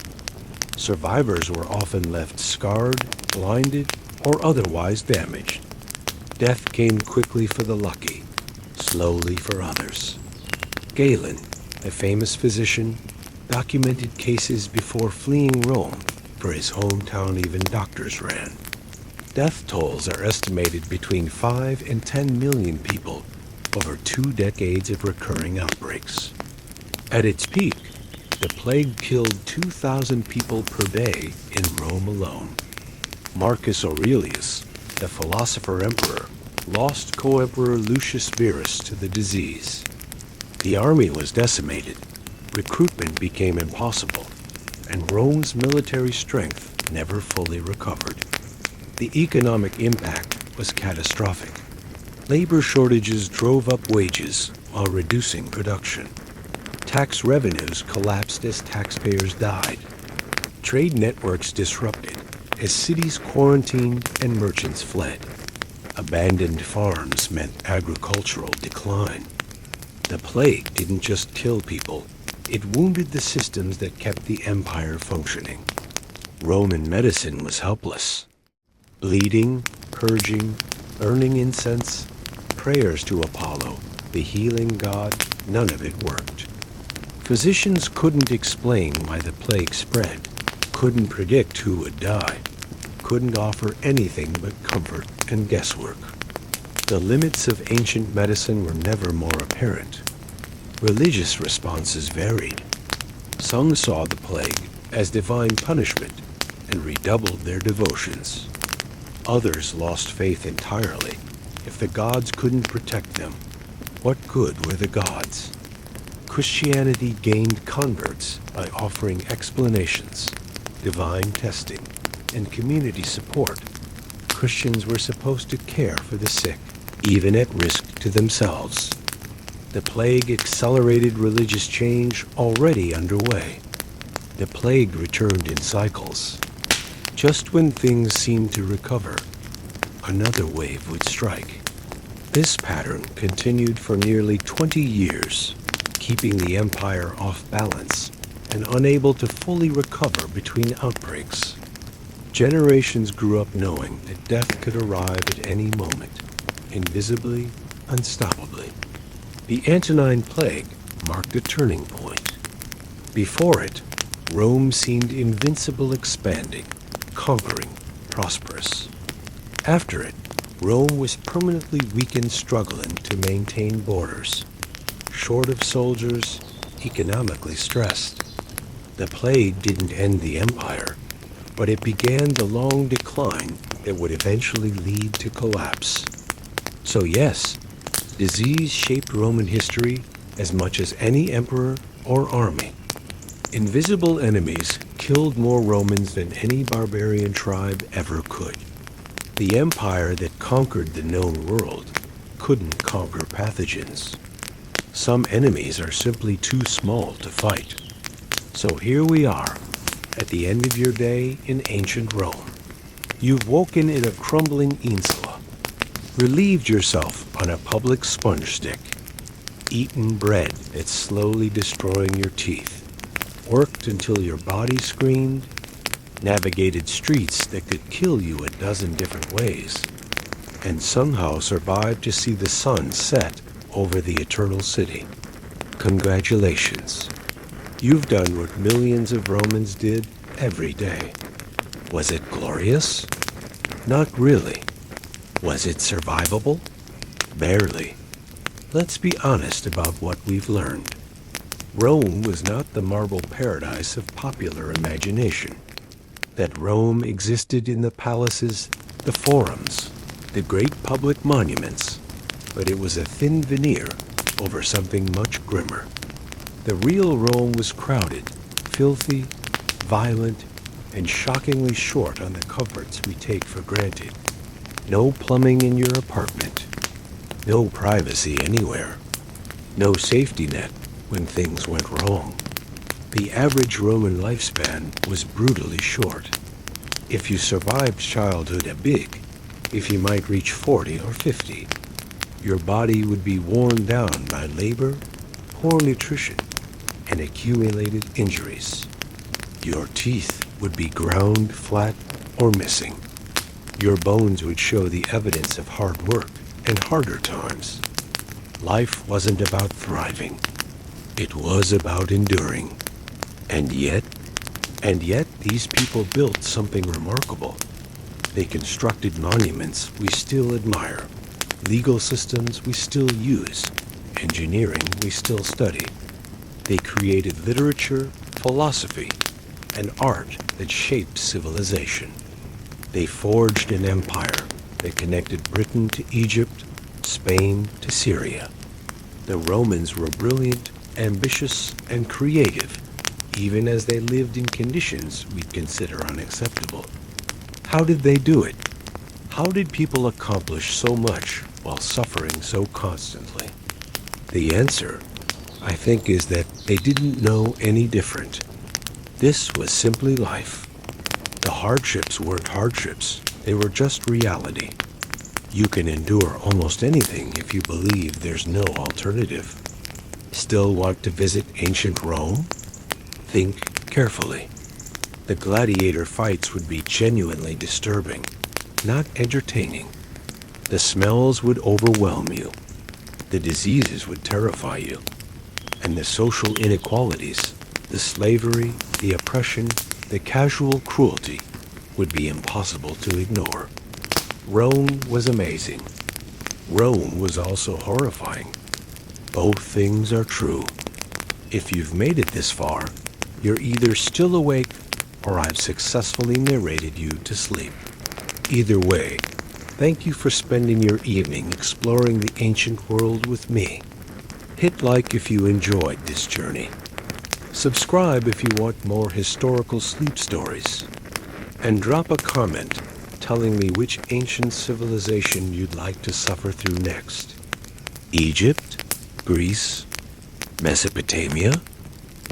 Survivors were often left scarred, blinded, or otherwise damaged. Death came quickly for the lucky, slowly for others. Galen, a famous physician, documented cases before fleeing Rome. For his hometown, even doctors ran. Death tolls are estimated between 5 and 10 million people over 2 decades of recurring outbreaks. At its peak, the plague killed 2,000 people per day in Rome alone. Marcus Aurelius, the philosopher-emperor, lost co-emperor Lucius Verus to the disease. The army was decimated, recruitment became impossible, and Rome's military strength never fully recovered. The economic impact was catastrophic. Labor shortages drove up wages while reducing production. Tax revenues collapsed as taxpayers died. Trade networks disrupted as cities quarantined and merchants fled. Abandoned farms meant agricultural decline. The plague didn't just kill people, it wounded the systems that kept the empire functioning. Roman medicine was helpless. Bleeding, purging, burning incense, prayers to Apollo, the healing god, none of it worked. Physicians couldn't explain why the plague spread, couldn't predict who would die, couldn't offer anything but comfort and guesswork. The limits of ancient medicine were never more apparent. Religious responses varied. Some saw the plague as divine punishment and redoubled their devotions. Others lost faith entirely. If the gods couldn't protect them, what good were the gods? Christianity gained converts by offering explanations, divine testing, and community support. Christians were supposed to care for the sick, even at risk to themselves. The plague accelerated religious change already underway. The plague returned in cycles. Just when things seemed to recover, another wave would strike. This pattern continued for nearly 20 years, keeping the empire off balance and unable to fully recover between outbreaks. Generations grew up knowing that death could arrive at any moment, invisibly, unstoppably. The Antonine Plague marked a turning point. Before it, Rome seemed invincible, expanding, conquering, prosperous. After it, Rome was permanently weakened, struggling to maintain borders. Short of soldiers, economically stressed. The plague didn't end the empire, but it began the long decline that would eventually lead to collapse. So yes, disease shaped Roman history as much as any emperor or army. Invisible enemies killed more Romans than any barbarian tribe ever could. The empire that conquered the known world couldn't conquer pathogens. Some enemies are simply too small to fight. So here we are, at the end of your day in ancient Rome. You've woken in a crumbling insula, relieved yourself on a public sponge stick, eaten bread that's slowly destroying your teeth, worked until your body screamed, navigated streets that could kill you a dozen different ways, and somehow survived to see the sun set over the eternal city. Congratulations. You've done what millions of Romans did every day. Was it glorious? Not really. Was it survivable? Barely. Let's be honest about what we've learned. Rome was not the marble paradise of popular imagination. that Rome existed in the palaces, the forums, the great public monuments, but it was a thin veneer over something much grimmer. The real Rome was crowded, filthy, violent, and shockingly short on the comforts we take for granted. No plumbing in your apartment. No privacy anywhere. No safety net when things went wrong. The average Roman lifespan was brutally short. If you survived childhood at big, if you might reach 40 or 50, your body would be worn down by labor, poor nutrition, and accumulated injuries. Your teeth would be ground flat or missing. Your bones would show the evidence of hard work and harder times. Life wasn't about thriving. It was about enduring. And yet, these people built something remarkable. They constructed monuments we still admire, legal systems we still use, engineering we still study. They created literature, philosophy, and art that shaped civilization. They forged an empire that connected Britain to Egypt, Spain to Syria. The Romans were brilliant, ambitious, and creative, even as they lived in conditions we'd consider unacceptable. How did they do it? How did people accomplish so much while suffering so constantly? The answer, I think, is that they didn't know any different. This was simply life. The hardships weren't hardships, they were just reality. You can endure almost anything if you believe there's no alternative. Still want to visit ancient Rome? Think carefully. The gladiator fights would be genuinely disturbing, not entertaining. The smells would overwhelm you. The diseases would terrify you. And the social inequalities, the slavery, the oppression, the casual cruelty would be impossible to ignore. Rome was amazing. Rome was also horrifying. Both things are true. If you've made it this far, you're either still awake or I've successfully narrated you to sleep. Either way, thank you for spending your evening exploring the ancient world with me. Hit like if you enjoyed this journey. Subscribe if you want more historical sleep stories. And drop a comment telling me which ancient civilization you'd like to suffer through next. Egypt? Greece? Mesopotamia?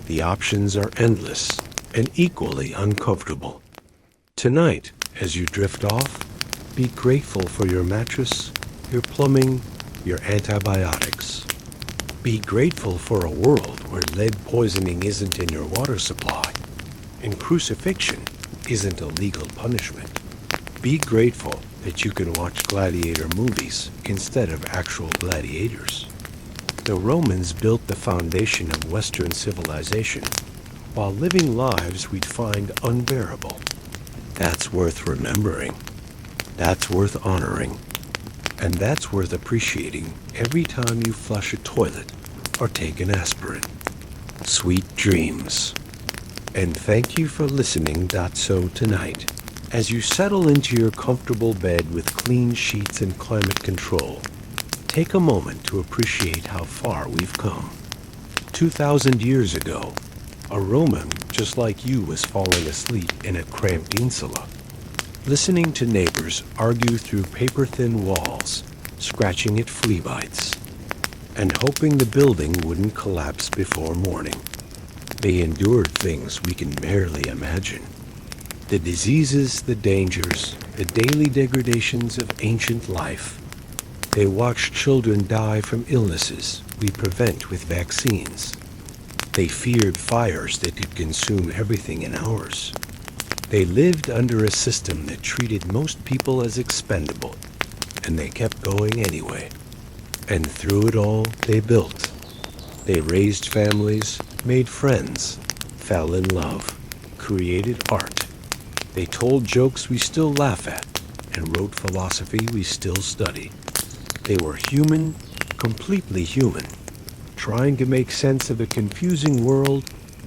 The options are endless and equally uncomfortable. Tonight, as you drift off, be grateful for your mattress, your plumbing, your antibiotics. Be grateful for a world where lead poisoning isn't in your water supply and crucifixion isn't a legal punishment. Be grateful that you can watch gladiator movies instead of actual gladiators. The Romans built the foundation of Western civilization while living lives we'd find unbearable. That's worth remembering. That's worth honoring. And that's worth appreciating every time you flush a toilet or take an aspirin. Sweet dreams. And thank you for listening. So tonight, as you settle into your comfortable bed with clean sheets and climate control, take a moment to appreciate how far we've come. 2,000 years ago, a Roman just like you was falling asleep in a cramped insula, listening to neighbors argue through paper-thin walls, scratching at flea bites, and hoping the building wouldn't collapse before morning. They endured things we can barely imagine. The diseases, the dangers, the daily degradations of ancient life. They watched children die from illnesses we prevent with vaccines. They feared fires that could consume everything in hours. They lived under a system that treated most people as expendable, and they kept going anyway. And through it all, they built. They raised families, made friends, fell in love, created art. They told jokes we still laugh at, and wrote philosophy we still study. They were human, completely human, trying to make sense of a confusing world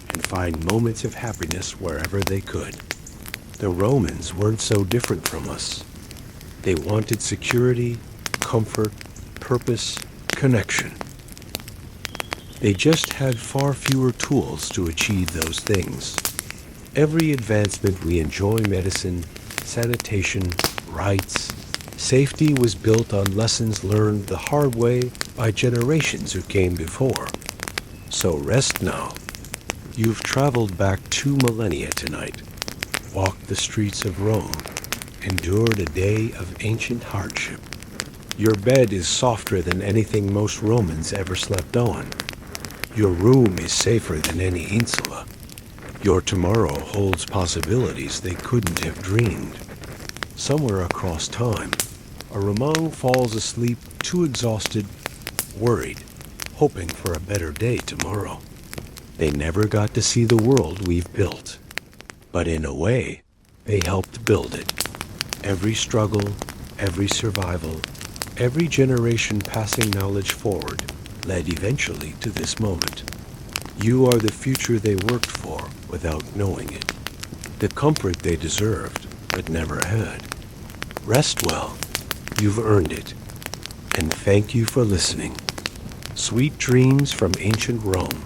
and find moments of happiness wherever they could. The Romans weren't so different from us. They wanted security, comfort, purpose, connection. They just had far fewer tools to achieve those things. Every advancement we enjoy, medicine, sanitation, rights, safety, was built on lessons learned the hard way by generations who came before. So rest now. You've traveled back 2 millennia tonight, walked the streets of Rome, endured a day of ancient hardship. Your bed is softer than anything most Romans ever slept on. Your room is safer than any insula. Your tomorrow holds possibilities they couldn't have dreamed. Somewhere across time, a Roman falls asleep too exhausted, worried, hoping for a better day tomorrow. They never got to see the world we've built. But in a way, they helped build it. Every struggle, every survival, every generation passing knowledge forward led eventually to this moment. You are the future they worked for without knowing it. The comfort they deserved but never had. Rest well. You've earned it. And thank you for listening. Sweet dreams from ancient Rome.